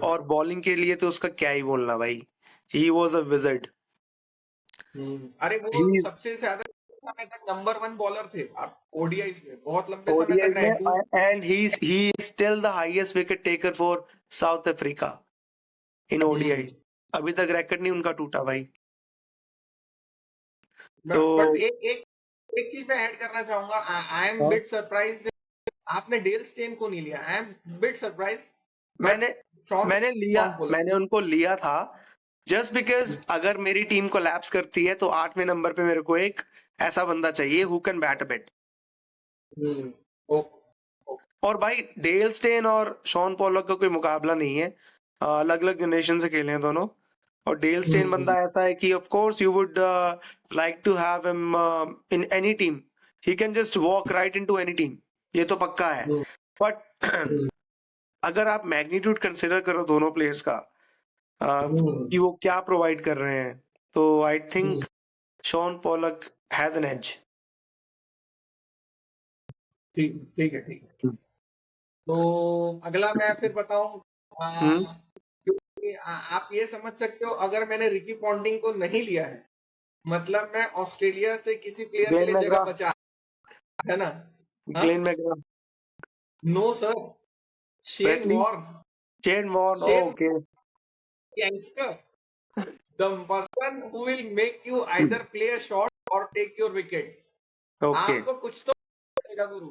और बॉलिंग के लिए तो उसका क्या ही बोलना भाई, ही वाज अ विजर्ड। अरे वो ही सबसे ज्यादा समय तक नंबर 1 बॉलर थे आप ओडीआईज में, बहुत लंबे समय तक ओडीआई रहे। में, and he is still the highest wicket taker for south Africa in ODI. अभी तक रिकॉर्ड नहीं उनका टूटा भाई। तो बट एक एक एक चीज मैं ऐड करना चाहूंगा। आई एम हाँ, बिट सरप्राइज, आपने डेल स्टेन को नहीं लिया। I am bit surprise, but मैंने शॉन शॉन पोलक। मैंने उनको लिया था जस्ट बिकॉज अगर मेरी टीम को लैप्स करती है तो 8वें नंबर पे मेरे को एक ऐसा बंदा चाहिए who can bat a bit. ओ, और भाई डेल स्टेन और शॉन पॉलक का कोई मुकाबला नहीं है, अलग अलग जनरेशन से खेले हैं दोनों। और डेल स्टेन बंदा ऐसा है कि of course you would like to have him in any team, he can just walk right into any team, ये तो पक्का है। बट अगर आप मैग्नीट्यूड कंसिडर करो दोनों प्लेयर्स का कि वो क्या प्रोवाइड कर रहे हैं, तो I think Shaun Pollock has an edge. ठीक है। तो अगला मैं फिर बताऊं, क्योंकि आप ये समझ सकते हो, अगर मैंने रिकी पॉन्टिंग को नहीं लिया है, मतलब मैं ऑस्ट्रेलिया से किसी प्लेयर के ग्लेन लिए जगह मैकग्रा, बचा, है ना? Glenn McGrath, no sir, Shane Brett Lee, Warne. Shane Warne, Shane okay, gangster, the person who will make you either play a shot or take your wicket. Okay. आपको कुछ तो मिलेगा गुरु।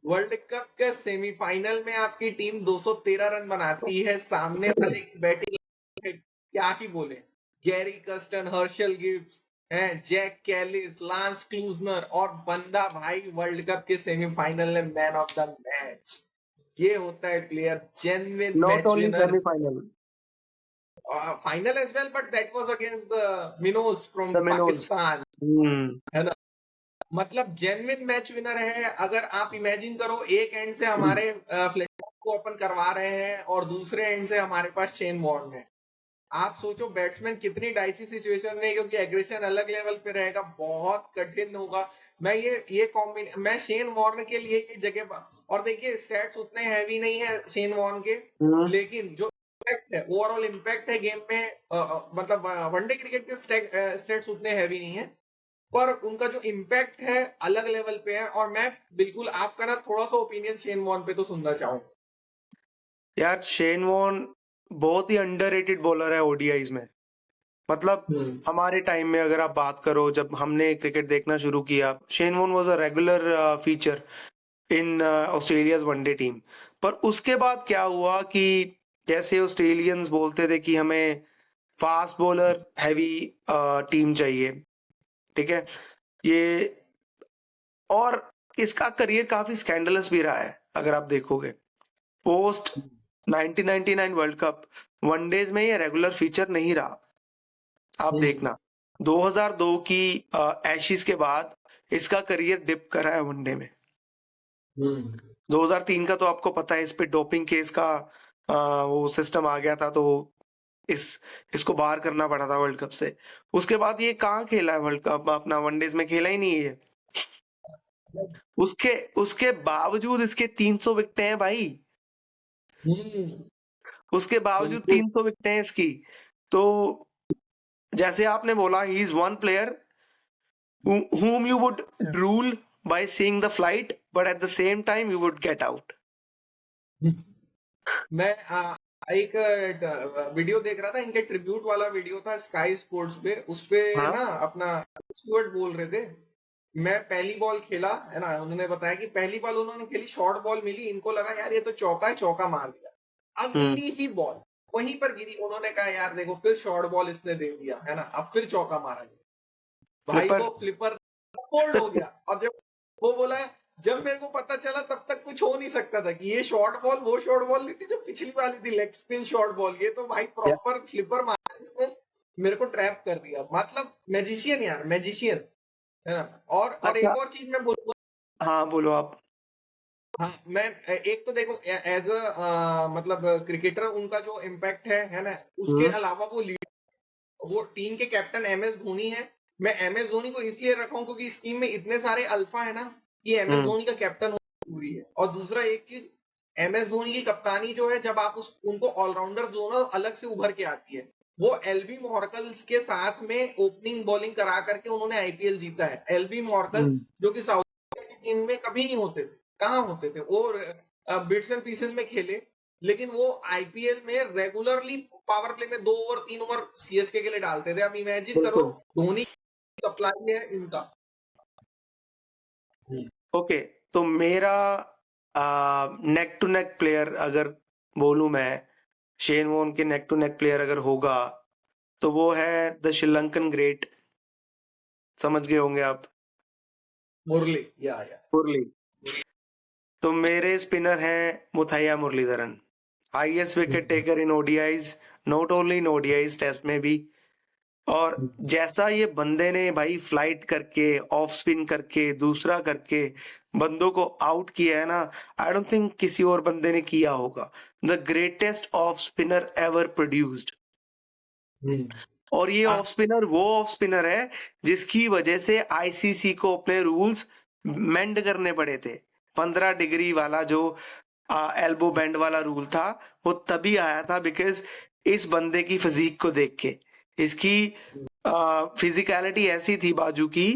वर्ल्ड कप के सेमीफाइनल में आपकी टीम 213 रन बनाती है, सामने वाले की बैटिंग क्या ही बोले, Gary Kirsten, Herschelle Gibbs, Jacques Kallis, Lance Klusener, और बंदा भाई वर्ल्ड कप के सेमीफाइनल में मैन ऑफ द मैच। ये होता है player, genuine not match only winner. Semifinal, final as well, but that was against the minnows from the minnows. Pakistan, है ना? मतलब जेन्युइन मैच विनर है। अगर आप इमेजिन करो, एक एंड से हमारे फ्लेटनर को ओपन करवा रहे हैं और दूसरे एंड से हमारे पास शेन वॉर्न है। आप सोचो बैट्समैन कितनी डाइसी सिचुएशन में, क्योंकि एग्रेशन अलग लेवल पे रहेगा, बहुत कठिन होगा। मैं शेन वॉर्न के लिए ये जगह, और देखिए स्टैट्स उतने हैवी नहीं है शेन वॉर्न के, लेकिन जो इम्पैक्ट है, ओवरऑल इम्पैक्ट है गेम में, मतलब वनडे क्रिकेट के स्टैट्स उतने हैवी नहीं है, पर उनका जो इम्पैक्ट है अलग लेवल पे है। और मैं बिल्कुल आपका ना थोड़ा सा ओपिनियन शेन वॉर्न पे तो सुनना चाहूंगा। यार शेन वॉर्न बहुत ही अंडररेटेड बॉलर है ओडीआईज में। मतलब हमारे टाइम में अगर आप बात करो, जब हमने क्रिकेट देखना शुरू किया, Shane Warne was a regular feature in Australia's one day team. पर उसके बाद क्या हुआ कि जैसे ऑस्ट्रेलियंस बोलते थे कि हमें फास्ट बॉलर हैवी टीम चाहिए, ठीक है, ये, और इसका करियर काफी स्कैंडलस भी रहा है। अगर आप देखोगे पोस्ट 1999 वर्ल्ड कप वनडेज में ये रेगुलर फीचर नहीं रहा। आप देखना 2002 की एशिज के बाद इसका करियर डिप करा है वनडे में। 2003 का तो आपको पता है, इस पे डोपिंग केस का वो सिस्टम आ गया था, तो इसको बाहर करना पड़ा था वर्ल्ड कप से। उसके बाद ये कहाँ खेला है वर्ल्ड कप, अपना वनडेज में खेला ही नहीं है। उसके उसके बावजूद इसके 300 विकेटें हैं भाई, उसके बावजूद 300 विकेटें हैं इसकी। तो जैसे आपने बोला, ही is one player whom you would rule by seeing the flight, but at the same time you would get out. मैं एक वीडियो देख रहा था, इनके ट्रिब्यूट वाला वीडियो था स्काई स्पोर्ट्स पे, उस पे हाँ? ना अपना स्टुअर्ट बोल रहे थे, मैं पहली बॉल खेला, है ना, उन्होंने बताया कि पहली बॉल उन्होंने खेली, शॉर्ट बॉल मिली, इनको लगा यार ये तो चौका है, चौका मार दिया। अगली ही बॉल वहीं पर गिरी, उन्होंने कहा यार देखो फिर शॉर्ट बॉल इसने दे दिया, है ना, अब फिर चौका मारा गया। भाई फ्लिपर। वो फ्लिपर फोल्ड हो गया। और जब वो बोला, जब मेरे को पता चला तब तक कुछ हो नहीं सकता था कि ये शॉर्ट बॉल वो शॉर्ट बॉल नहीं थी जो पिछली वाली थी, लेग स्पिन शॉर्ट बॉल, ये तो भाई प्रॉपर फ्लिपर मारा इसने, मेरे को ट्रैप कर दिया। मतलब मैजिशियन यार, मैजिशियन, है ना। और अच्छा, एक और चीज मैं बोलूंगा, हाँ बोलो आप। हाँ, मैं एक तो देखो एज अ मतलब क्रिकेटर उनका जो इम्पैक्ट है ना, उसके अलावा वो टीम के कैप्टन एमएस धोनी है। मैं एमएस धोनी को इसलिए रखा हूं क्योंकि इस टीम में इतने सारे अल्फा है ना, कि एमएस धोनी का कैप्टन होना जरूरी है। और दूसरा एक चीज, एमएस धोनी की कप्तानी जो है, जब आप उनको ऑलराउंडर दोनों अलग से उभर के आती है। वो एलबी मॉर्कल्स के साथ में ओपनिंग बॉलिंग करा करके उन्होंने आईपीएल जीता है। एलबी मॉर्कल जो कि साउथ अफ्रीका की टीम में कभी नहीं होते थे, कहाँ होते थे वो, बिट्स एंड पीसेस में खेले, लेकिन वो आईपीएल में रेगुलरली पावर प्ले में 2 ओवर 3 ओवर सीएसके के लिए डालते थे। अब इमेजिन करो, धोनी सप्लाई है इनका। ओके, तो मेरा नेक टू नेक प्लेयर अगर बोलूं मैं, शेन वॉर्न के नेक टू नेक प्लेयर अगर होगा, तो वो है द श्रीलंकन ग्रेट, समझ गए होंगे आप, मुरली, या मुरली। तो मेरे स्पिनर हैं Muttiah Muralitharan, highest wicket taker in ODIs, not only in ODIs, test में भी, और जैसा ये बंदे ने भाई फ्लाइट करके ऑफ स्पिन करके दूसरा करके बंदों को आउट किया है ना, आई डोंट थिंक किसी और बंदे ने किया होगा। The greatest off spinner ever produced. और ये ऑफ स्पिनर वो ऑफ स्पिनर है जिसकी वजह से आईसीसी को अपने रूल्स मेंड करने पड़े थे। 15 डिग्री वाला जो एल्बो बैंड वाला रूल था वो तभी आया था बिकॉज इस बंदे की फिजिक को देख के, इसकी फिजिकलिटी ऐसी थी बाजू की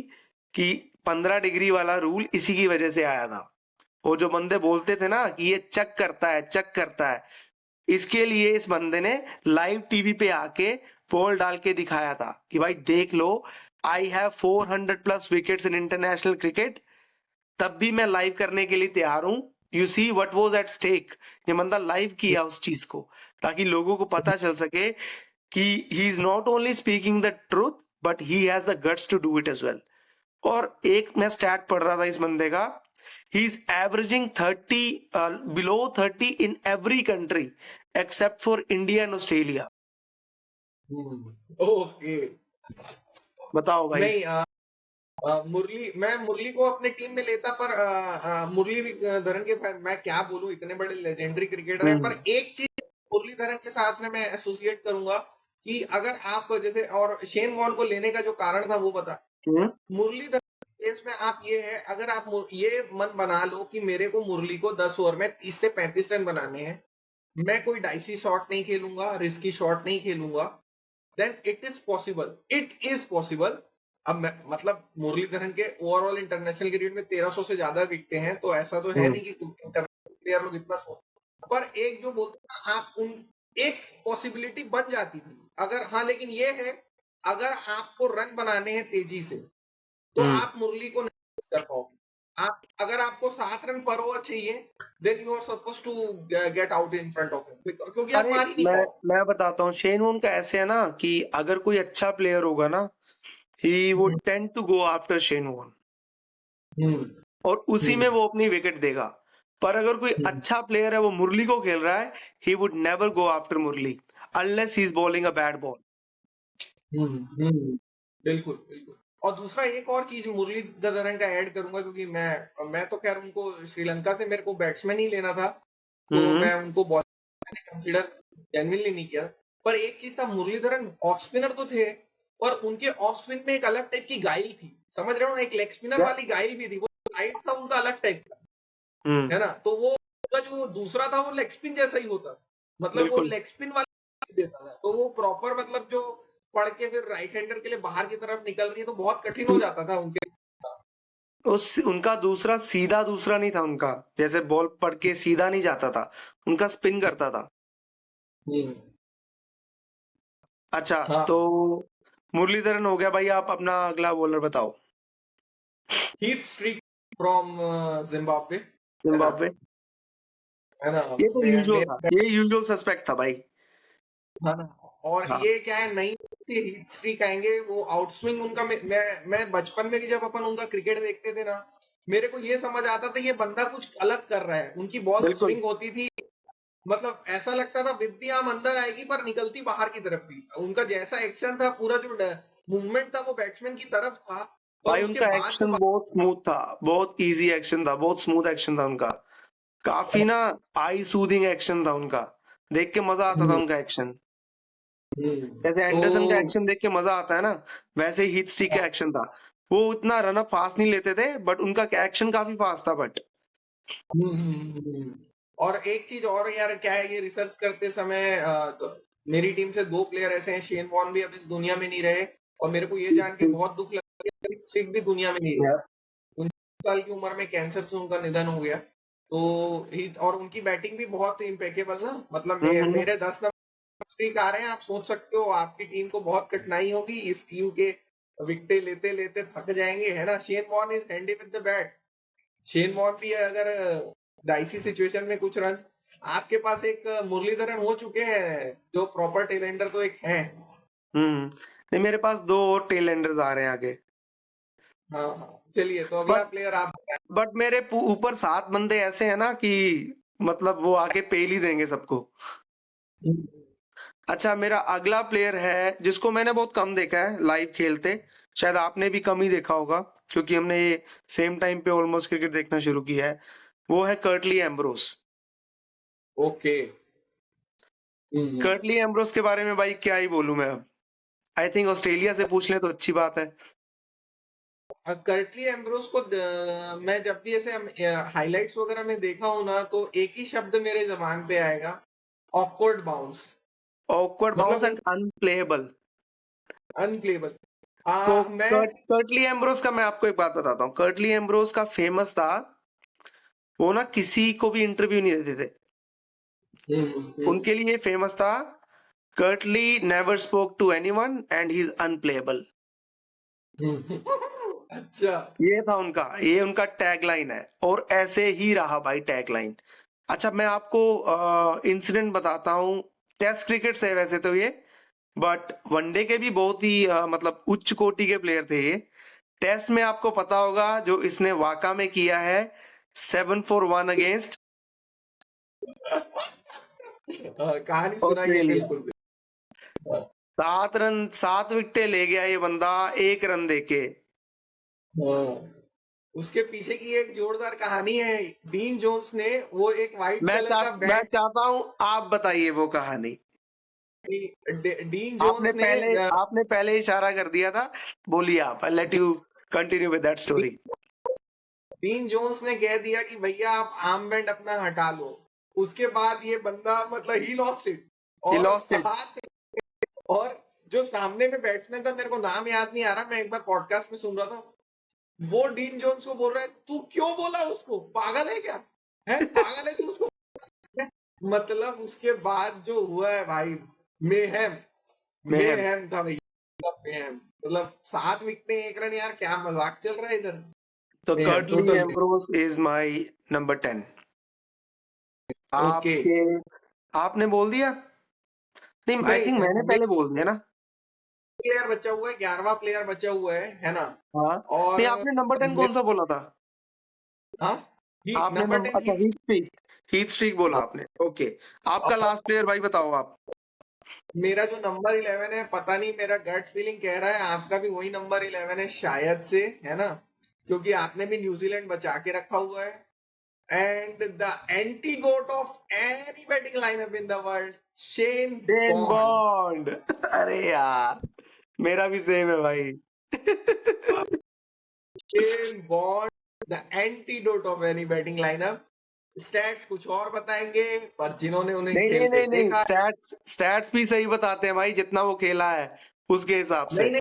कि 15 डिग्री वाला रूल इसी की वजह से आया था। वो जो बंदे बोलते थे ना कि ये चक करता है चक करता है, इसके लिए इस बंदे ने लाइव टीवी पे आके बॉल डाल के दिखाया था कि भाई देख लो, I have 400 plus wickets in international cricket, तब भी मैं लाइव करने के लिए तैयार हूं। You see what was at stake. ये बंदा लाइव किया उस चीज को ताकि लोगों को पता चल सके कि he is not only speaking the truth but he has the guts to do it as well. और एक मैं स्टैट पढ़ रहा था इस बंदे का, he is averaging 30 below 30 in every country except for India and Australia. Okay, बताओ भाई। नहीं मैं मुरली को अपने टीम में लेता, पर मुरलीधरन के मैं क्या बोलूं, इतने बड़े लेजेंडरी क्रिकेटर हैं, पर एक चीज मुरलीधरन के साथ में मैं एसोसिएट करूंगा कि अगर आप जैसे, और शेन वॉर्न को लेने का जो कारण था वो बता, मुरलीधरन केस में आप ये है, अगर आप ये मन बना लो कि मेरे को मुरली को 10 ओवर में 30 से 35 रन बनाने हैं, मैं कोई डाइसी शॉट नहीं खेलूंगा, रिस्की शॉट नहीं खेलूंगा, then it is possible, it is possible. अब मतलब मुरलीधरन के ओवरऑल इंटरनेशनल क्रिकेट में 1300 से ज्यादा विकेटें हैं, तो ऐसा तो है नहीं कि इंटरनेशनल प्लेयर लोग इतना सोचते, पर एक जो बोलते हैं आप उन, एक पॉसिबिलिटी बन जाती थी अगर, हाँ लेकिन ये है, अगर आपको रन बनाने हैं तेजी से तो आप मुरली को नहीं कर पाओगे। आप अगर आपको 7 रन पर ओवर चाहिए, then you are suppose to get out in front of him, क्योंकि आप मार ही नहीं पाओगे। मैं बताता हूँ, शेन वॉर्न का ऐसे है ना कि अगर कोई अच्छा प्लेयर होगा ना, he would tend to go after Shane Warne और उसी में वो अपनी विकेट देगा। पर अगर कोई अच्छा प्लेयर है वो मुरली को खेल रहा है, he would never go after Murali unless he is bowling a bad ball। बिल्कुल बिल्कुल। और दूसरा एक और चीज मुरलीधरन का ऐड करूंगा, क्योंकि मैं तो खैर उनको श्रीलंका से मेरे को बैट्समैन ही लेना था, तो मैं उनको बॉलर कंसीडर जेन्युइनली नहीं किया, पर एक चीज था, मुरलीधरन ऑफ स्पिनर तो थे, पर उनके ऑफ स्पिन में एक अलग टाइप की गाइल थी, समझ रहे हो, एक लेग स्पिनर वाली गाइल भी थी, वो गाइल था उनका अलग टाइप का, है ना, तो वो उनका जो दूसरा था वो लेग स्पिन जैसा ही होता, मतलब वो लेग स्पिन वाला देता था, तो वो प्रॉपर मतलब जो पढ़ के फिर राइट हैंडर के लिए बाहर की तरफ निकल रही है तो बहुत कठिन हो जाता था उनके, उनका दूसरा सीधा दूसरा नहीं था उनका, जैसे बॉल पड़ के सीधा नहीं जाता था, उनका स्पिन करता था। अच्छा हाँ। तो मुरलीधरन हो गया भाई, आप अपना अगला बॉलर बताओ। Heath streak from Zimbabwe. Zimbabwe, है ना, ये तो यूजुअल था, ये यूजुअल सस्पेक्ट था भाई। हाँ ना, और हाँ। ये क्या है, नई सी हीट स्ट्रीक आएंगे, वो आउटस्विंग उनका, मैं बचपन में भी जब अपन उनका क्रिकेट देखते थे ना, मेरे को ये समझ आता था ये बंदा कुछ अलग कर रहा है, उनकी बॉल स्विंग होती थी, मतलब ऐसा लगता था विद भी आम अंदर आएगी पर निकलती बाहर की तरफ थी, उनका जैसा एक्शन था, पूरा जो मूवमेंट था वो बैट्समैन की तरफ था, भाई और उसके उनका बाद एक्शन बहुत स्मूथ था, बहुत इजी एक्शन था, बहुत स्मूथ एक्शन था उनका, काफी ना आई सूदिंग एक्शन था उनका, देख के मजा आता था उनका एक्शन। जैसे एंडरसन का एक्शन देख के मजा आता है ना, वैसे ही हीथ स्ट्रीक का एक्शन था। वो इतना रनअप फास्ट नहीं लेते थे बट उनका एक्शन काफी फास्ट था बट। और एक चीज और यार, क्या है, ये रिसर्च करते समय तो मेरी टीम से 2 प्लेयर ऐसे हैं, शेन वॉर्न भी अब इस दुनिया में नहीं रहे, और मेरे को ये जान के बहुत दुख लगा कि स्ट्रिक भी दुनिया में नहीं रहे, 29 साल की उम्र में कैंसर से उनका निधन हो गया, तो और उनकी बैटिंग भी बहुत इम्पेकेबल ना, मतलब मेरे 10 नंबर स्ट्रीक आ रहे हैं, आप सोच सकते हो आपकी टीम को बहुत कठिनाई होगी, इस टीम के विकेट लेते लेते थक जाएंगे, है ना। Shane Warne is handy with the bat, Shane Warne भी अगर डाइसी सिचुएशन में कुछ रन, आपके पास एक मुरलीधरन हो चुके हैं जो प्रॉपर टेलेंडर तो एक हैं। नहीं, मेरे पास 2 और टेलेंडर्स आ रहे हैं आगे। हाँ हाँ, चलिए तो अगला प्लेयर आप। बट मेरे ऊपर 7 बंदे ऐसे हैं ना कि मतलब वो आके पेल ही देंगे सबको। अच्छा, मेरा अगला प्लेयर है जिसको मैंने बहुत कम देखा है लाइव खेलते, शायद आपने भी कम ही देखा होगा क्योंकि हमने सेम टाइम पे ऑलमोस्ट क्रिकेट देखना शुरू किया है। वो है Curtly Ambrose. Okay. Curtly Ambrose के बारे में भाई क्या ही बोलूं मैं अब। आई थिंक ऑस्ट्रेलिया से पूछ ले तो अच्छी बात है। कर्टली एम्ब्रोस को मैं जब भी ऐसे हाइलाइट्स वगैरह में देखा हूं ना, तो एक ही शब्द मेरे जबान पे आएगा, ऑकवर्ड बाउंस। ऑकवर्ड बाउंस मतलब एंड अनप्लेएबल। अनप्लेबल। को मैं कर्टली एम्ब्रोस का मैं आपको एक बात बताता हूँ। कर्टली एम्ब्रोस का फेमस था, वो ना किसी को भी इंटरव्यू नहीं देते थे। हम्म। उनके लिए फेमस था, Curtly never spoke to anyone and he is unplayable. अच्छा। ये था उनका, ये उनका टैगलाइन है और ऐसे ही रहा भाई टैगलाइन। अच्छा, मैं आपको इंसिडेंट बताता हूँ। टेस्ट क्रिकेट से है वैसे तो ये, बट वनडे के भी बहुत ही मतलब उच्च कोटि के प्लेयर थे ये। टेस्ट में आपको पता होगा जो इसने वाका में किया है, 7 for 1 अगेंस्ट कहानी सुनाइए ऑस्ट्रेलिया। बिल्कुल। 7 रन, 7 विकेटें ले गया ये बंदा 1 रन देके। हाँ। उसके पीछे की एक जोरदार कहानी है। डीन जोन्स ने वो एक व्हाइट कलर का मैं बैट, चाहता हूं आप बताइए वो कहानी। डीन आपने जोन्स ने पहले आपने पहले इशारा कर दिया था, बोलिए आप। Let you continue with that story. Dean Jones ने कह दिया कि भैया आप आर्म बैंड अपना हटा लो। उसके बाद ये बंदा मतलब ही लॉस्ट इट। ही और लॉस्ट इट। साथ, और जो सामने में बैट्समैन था, मेरे को नाम याद नहीं आ रहा, मैं एक बार पॉडकास्ट में सुन रहा था, वो डीन जोन्स को बोल रहा है, तू क्यों बोला उसको, पागल है क्या, है पागल है तू उसको। मतलब उसके बाद जो हुआ है भाई, मेहम, मेहम। मेहम था भैया, मेहम। मतलब 7 विकेटें 1 रन, यार क्या मजाक चल रहा है इधर। तो mayhem, Curtly total mayhem. Ambrose is my number 10। Okay. आपके आपने बोल दिया? नहीं, आई थिंक मैंने नहीं, पहले बोल दिया ना। प्लेयर बचा हुआ है, 11वां प्लेयर बचा हुआ है ना। हाँ, नहीं, और आपने नंबर 10 कौन सा बोला था? हाँ, ही आपने नंबर नंबर, 10 अच्छा, हीथ स्ट्रीक। हीथ स्ट्रीक बोला आपने, ओके। आपका लास्ट प्लेयर भाई बताओ आप। मेरा जो नंबर 11 है, पता नहीं, मेरा गट फीलिंग कह रहा है आपका भी वही नंबर 11 है शायद से, है ना, क्योंकि आपने भी न्यूजीलैंड बचा के रखा हुआ है। And the antidote of any batting lineup in the world, Shane Shane Bond. Bond. अरे यार, मेरा भी सेम है भाई। Shane Bond, the antidote of any batting lineup. Stats कुछ और बताएंगे, पर जिन्होंने उन्हें नहीं नहीं खेलते नहीं नहीं, देखा, स्टैट्स स्टैट्स भी सही बताते हैं भाई, जितना वो खेला है उसके हिसाब नहीं से। नहीं,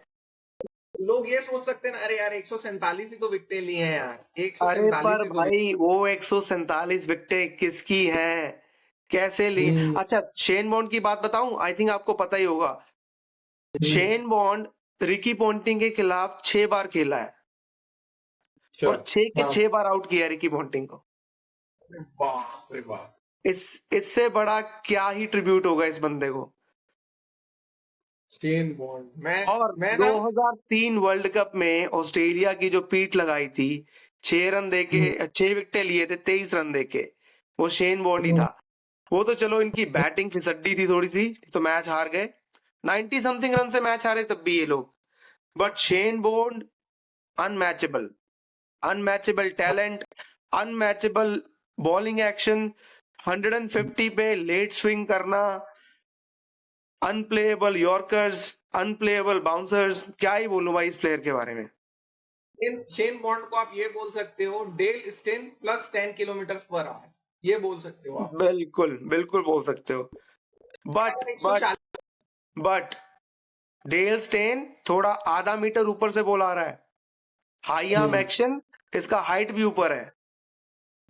लोग ये सोच सकते हैं ना, अरे यार 147 ही तो विकेटें ली हैं यार, अरे 147 पर ही तो भाई वो 147 विकेटें किसकी हैं, कैसे ली? विकेट। अच्छा, शेन बॉन्ड की बात बताऊं, आई थिंक आपको पता ही होगा। शेन बॉन्ड रिकी पॉन्टिंग के खिलाफ 6 बार खेला है अच्छा। और 6 के हाँ। 6 बार आउट किया है रिकी पॉन्टिंग को। बाप रे बाप। इससे बड़ा क्या ही ट्रिब्यूट होगा इस बंदे को। शेन बॉन्ड, और मैं ना, 2003 वर्ल्ड कप में ऑस्ट्रेलिया की जो पीठ लगाई थी, 6 रन देके, 6 विकेटें लिए थे 23 रन देके, वो शेन बॉन्ड ही था। वो तो चलो इनकी बैटिंग फिसड्डी थी थोड़ी सी, तो मैच हार गए। 90 समथिंग रन से मैच हारे तब भी ये लोग। But Shane bond unmatchable, unmatchable talent, unmatchable bowling action, 150 पे लेट स्विंग करना, अनप्लेएबल यॉर्कर्स, अनप्लेएबल बाउंसर्स, क्या ही बोलूं भाई इस प्लेयर के बारे में। शेन बॉन्ड को आप ये बोल सकते हो, Dale Steyn plus 10 kilometre per hour, ये बोल सकते हो आप। बिल्कुल बिल्कुल बोल सकते हो। But but 140। But Dale Steyn थोड़ा आधा मीटर ऊपर से बॉल आ रहा है, हाई आर्म एक्शन, इसका हाइट भी ऊपर है।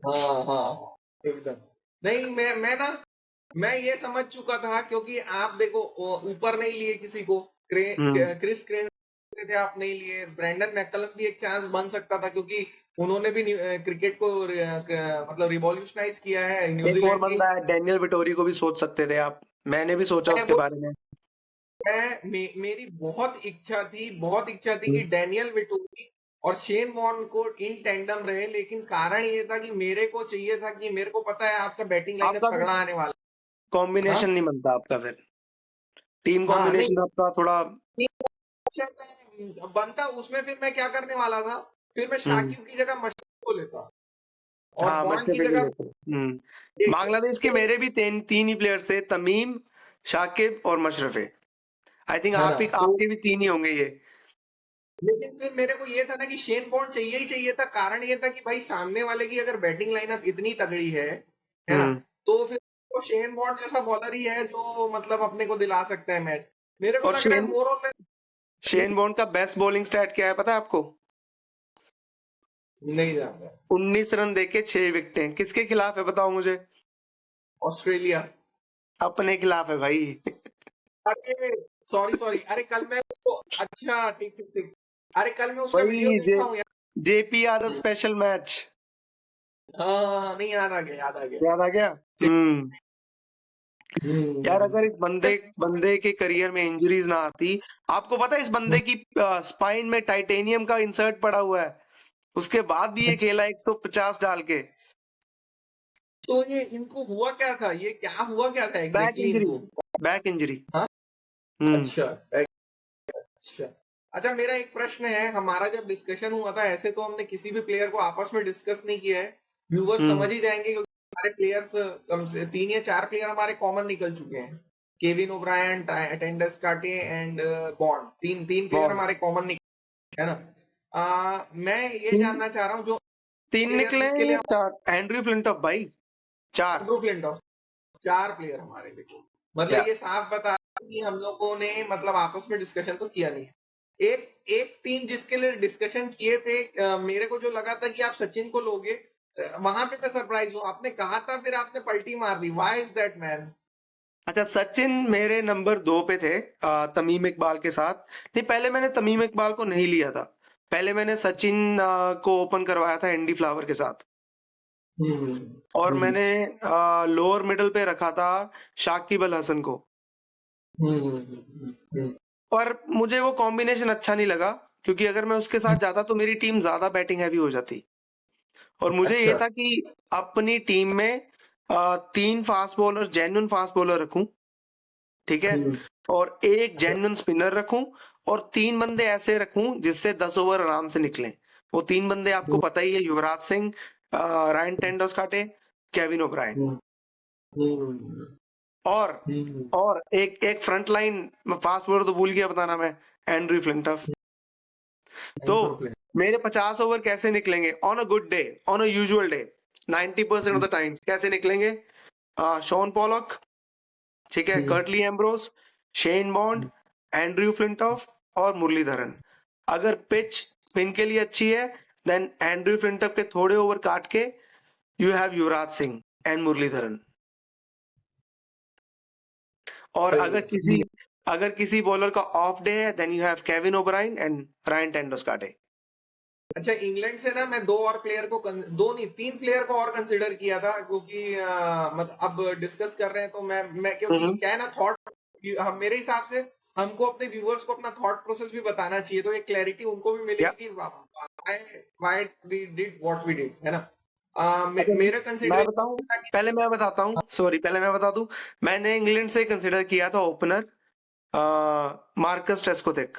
हाँ हाँ, एकदम। नहीं, मैं ना, मैं ये समझ चुका था, क्योंकि आप देखो, ऊपर नहीं लिए किसी को, हम्म क्रिस क्रेन थे, आप नहीं लिए, ब्रैंडन मैकलम भी एक चांस बन सकता था, क्योंकि उन्होंने भी क्रिकेट को मतलब रिवॉल्यूशनाइज किया है एक और न्यूजीलैंड की। बंदा है, डेनियल विटोरी को भी सोच सकते थे आप, मैंने भी सोचा मैं उसके वो बारे में। मेरी बहुत इच्छा थी कि डैनियल विटोरी और शेन वॉर्न को इन टैंडम रहे, लेकिन कारण ये था कि मेरे को चाहिए था, कि मेरे को पता है आपका बैटिंग लाइनअप आपका फिर तगड़ा आने वाला है। हाँ? कॉम्बिनेशन नहीं बनता आपका फिर। टीम हाँ नहीं, कॉम्बिनेशन आपका थोड़ा बनता उसमें, फिर मैं क्या करने वाला था, फिर मैं हम्म शाकिब की जगह मशरफ को लेता और हाँ बॉन्ड की मशरफी को जगह लेते बांग्लादेश के मेरे भी तीन ही प्लेयर्स थे, तमीम, शाकिब और मशरफे। आई थिंक है ना। आप ही तो आपके भी तीन ही होंगे ये। लेकिन फिर मेरे को ये था ना कि शेन बॉन्ड चाहिए ही चाहिए था। कारण ये था कि भाई सामने वाले की अगर बैटिंग लाइनअप इतनी तगड़ी है ना, हम्म तो फिर वो शेन बॉन्ड जैसा बॉलर ही है जो मतलब अपने को दिला सकता है मैच। मेरे को और लग रहा है मोर और शेन बॉन्ड का बेस्ट बॉलिंग स्टैट क्या है पता है आपको? नहीं जानता। 19 रन देके 6 विकेटें। किसके खिलाफ है बताओ मुझे? ऑस्ट्रेलिया। अपने खिलाफ है भाई। अरे सॉरी सॉरी, अरे कल मैं उसको, अच्छा ठीक ठीक ठीक, अरे कल मैं उसका वीडियो वही देखा हूँ यार। JP Yadav special match. हाँ नहीं, याद आ गया, याद आ गया। याद आ गया। यार हम्म। अगर इस अच्छा, बंदे बंदे के करियर में इंजरीज ना आती। आपको पता है इस बंदे की स्पाइन में टाइटेनियम का इंसर्ट पड़ा हुआ है, उसके बाद भी ये अच्छा, खेला 150 डाल के। तो ये इनको हुआ क्या था, ये क्या हुआ क्या था बैक एग्जैक्टली इंजरी। इनको? Back injury. हाँ। हम्म अच्छा, अच्छा। अच्छा, मेरा एक प्रश्न है। हमारा जब डिस्कशन हुआ था, ऐसे तो हमने किसी भी प्लेयर को आपस में डिस्कस नहीं किया है, व्यूवर्स हम्म समझ ही जाएंगे, क्योंकि हमारे प्लेयर्स कम से 3 या 4 प्लेयर हमारे कॉमन निकल चुके हैं। केविन ओब्रायन, टेंडस कार्टे एंड बॉन्ड, तीन तीन प्लेयर बॉल हमारे कॉमन निकल, है ना। मैं ये तीन जानना चाह रहा हूँ, जो तीन प्लेयर निकले जिसके हैं लिए या हम, चार? एंड्रयू फ्लिंटॉफ भाई। चार। एंड्रू फ्लिंटॉफ, 4 प्लेयर हमारे, देखो या मतलब ये साफ बता रहा है कि हम लोगों ने मतलब आपस में डिस्कशन तो किया नहीं है। एक एक टीम जिसके लिए डिस्कशन किए थे, मेरे को जो लगा था कि आप सचिन को लोगे, वहां पे मैं सरप्राइज हूँ, आपने कहा था, फिर आपने पलटी मार दी। Why is that man? अच्छा, सचिन मेरे नंबर 2 पे थे तमीम इकबाल के साथ। नहीं, पहले मैंने तमीम इकबाल को नहीं लिया था। पहले मैंने सचिन को ओपन करवाया था एंडी फ्लावर के साथ। हम्म। और हम्म। मैंने लोअर मिडल पे रखा था शाकिब अल हसन को। हम्म। पर मुझे वो कॉम्बिनेशन अच्छा नहीं लगा, क्योंकि अगर मैं उसके साथ जाता तो मेरी टीम ज्यादा बैटिंग हैवी हो जाती। और मुझे ये अच्छा। था कि अपनी टीम में 3 fast bowler, genuine fast bowler रखूं, ठीक है, हम्म। और एक जेन्युइन स्पिनर रखूं, और 3 बंदे ऐसे रखूं जिससे 10 ओवर आराम से निकलें। वो 3 बंदे आपको पता ही है, Yuvraj Singh, Ryan Tendulkar, Kevin O'Brien. Hmm. Hmm. और हम्म। और एक एक फ्रंट लाइन फास्ट बॉलर तो भूल गया बताना मैं, एंड्रयू फ्लिंटफ। तो एंड्रू फ्लिंटॉफ। मेरे 50 ओवर कैसे निकलेंगे on a good day, on a usual day, 90% of the time कैसे निकलेंगे? शॉन पॉलक, ठीक है, Curtly Ambrose, Shane bond, Andrew Flintoff और मुरलीधरन। अगर पिच स्पिन के लिए अच्छी है, देन एंड्रयू फ्लिंटॉफ के थोड़े ओवर काट के you have Yuvraj Singh and Muralitharan. और सही है, सही है। अगर किसी बॉलर का ऑफ डे है, then you have Kevin O'Brien and Ryan ten Doeschate. अच्छा, इंग्लैंड से ना मैं दो और प्लेयर को दो नहीं, 3 प्लेयर को और कंसिडर किया था, क्योंकि मतलब अब डिस्कस कर रहे हैं तो मैं क्योंकि हम्म क्या है ना, थॉट, हम मेरे हिसाब से हमको अपने व्यूअर्स को अपना थॉट प्रोसेस भी बताना चाहिए, तो एक क्लैरिटी उनको भी या मिलेगी कि why we did what we did, है ना। अच्छा, मेरा मैं बताऊं? कंसिडरेशन था कि पहले मैं बताता हूँ, सॉरी, पहले मैं बता दूं। मैंने इंग्लैंड से कंसिडर किया था ओपनर मार्कस ट्रेस्कोथिक।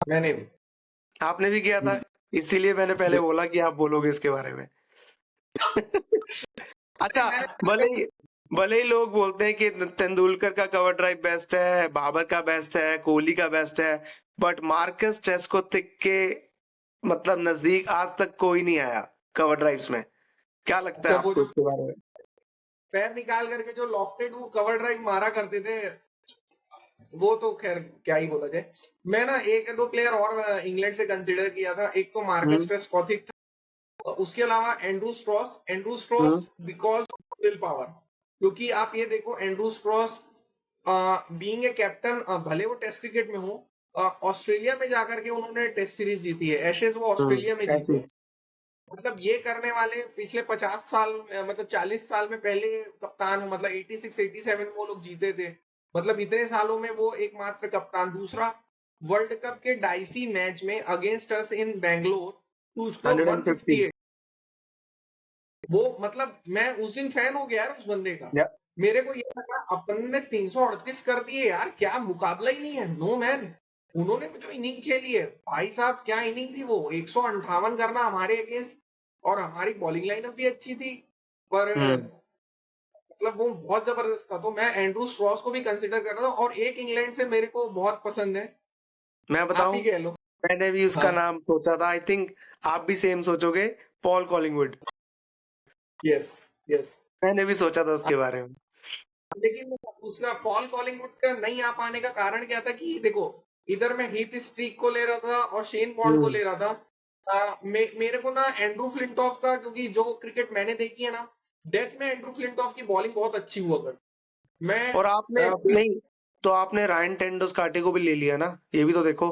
मैंने भी। आपने भी किया था, इसीलिए मैंने पहले बोला कि आप बोलोगे इसके बारे में। अच्छा, मैंने भले ही लोग बोलते हैं कि तेंदुलकर का कवर ड्राइव बेस्ट है, बाबर का बेस्ट है, कोहली का बेस्ट है, बट मार्कस ट्रेस्कोथिक के मतलब नजदीक आज तक कोई नहीं आया कवर ड्राइव्स में। क्या लगता है अच्छा, वो आपको जो इसके बारे में? पैर निकाल करके जो लॉफ्टेड वो कवर ड्राइव मारा करते थे, वो तो खैर क्या ही बोला जाए। मैं ना एक दो प्लेयर और इंग्लैंड से कंसीडर किया था। एक तो मार्कस हम्म ट्रेस्कॉथिक था, उसके अलावा Andrew Strauss, hmm because will power. क्योंकि आप ये देखो, Andrew Strauss being a captain, भले वो टेस्ट क्रिकेट में हो, ऑस्ट्रेलिया में जाकर के उन्होंने टेस्ट सीरीज जीती है, एशेज वो ऑस्ट्रेलिया में जीते ऐसे हैं। मतलब ये करने वाले पिछले 50 साल, मतलब 40 साल में पहले कप्तान, मतलब 86 87 में वो लोग जीते थे। मतलब इतने सालों में वो एकमात्र कप्तान। दूसरा, वर्ल्ड कप के डाइसी मैच में against us in Bangalore to score 150। 158, वो मतलब मैं उस दिन फैन हो गया यार उस बंदे का। मेरे को ये लगा अपन ने 338 कर दिए यार, क्या मुकाबला ही नहीं है, नो मैन। उन्होंने जो इनिंग खेली है भाई साहब, क्या इनिंग थी वो, 158 करना हमारे अगेंस्ट, और हमारी बॉलिंग लाइनअप भी अच्छी थी, पर हम्म मतलब वो बहुत जबरदस्त था। तो मैं एंड्रू स्ट्रॉस को भी कंसिडर कर रहा था, और एक इंग्लैंड से मेरे को बहुत पसंद है, मैं आप बताऊं, ही कह लो। मैंने भी उसका हाँ, नाम सोचा था। आई थिंक आप भी सेम सोचोगे, पॉल कॉलिंगवुड। Yes, yes. मैंने भी सोचा था उसके बारे में। लेकिन उसका पॉल कॉलिंगवुड का नहीं आ पाने का कारण क्या था कि देखो, इधर मैं हीथ स्ट्रीक को ले रहा था और शेन वॉर्न को हम्म ले रहा था। मेरे को ना एंड्रू फ्लिंटॉफ का, क्योंकि जो क्रिकेट मैंने देखी है ना, डेथ में एंड्रू फ्लिंटॉफ की बॉलिंग बहुत अच्छी हुआ कर। मैं और आपने अ, नहीं, तो आपने रायन टेंडुलकर को भी ले लिया ना, ये भी तो देखो,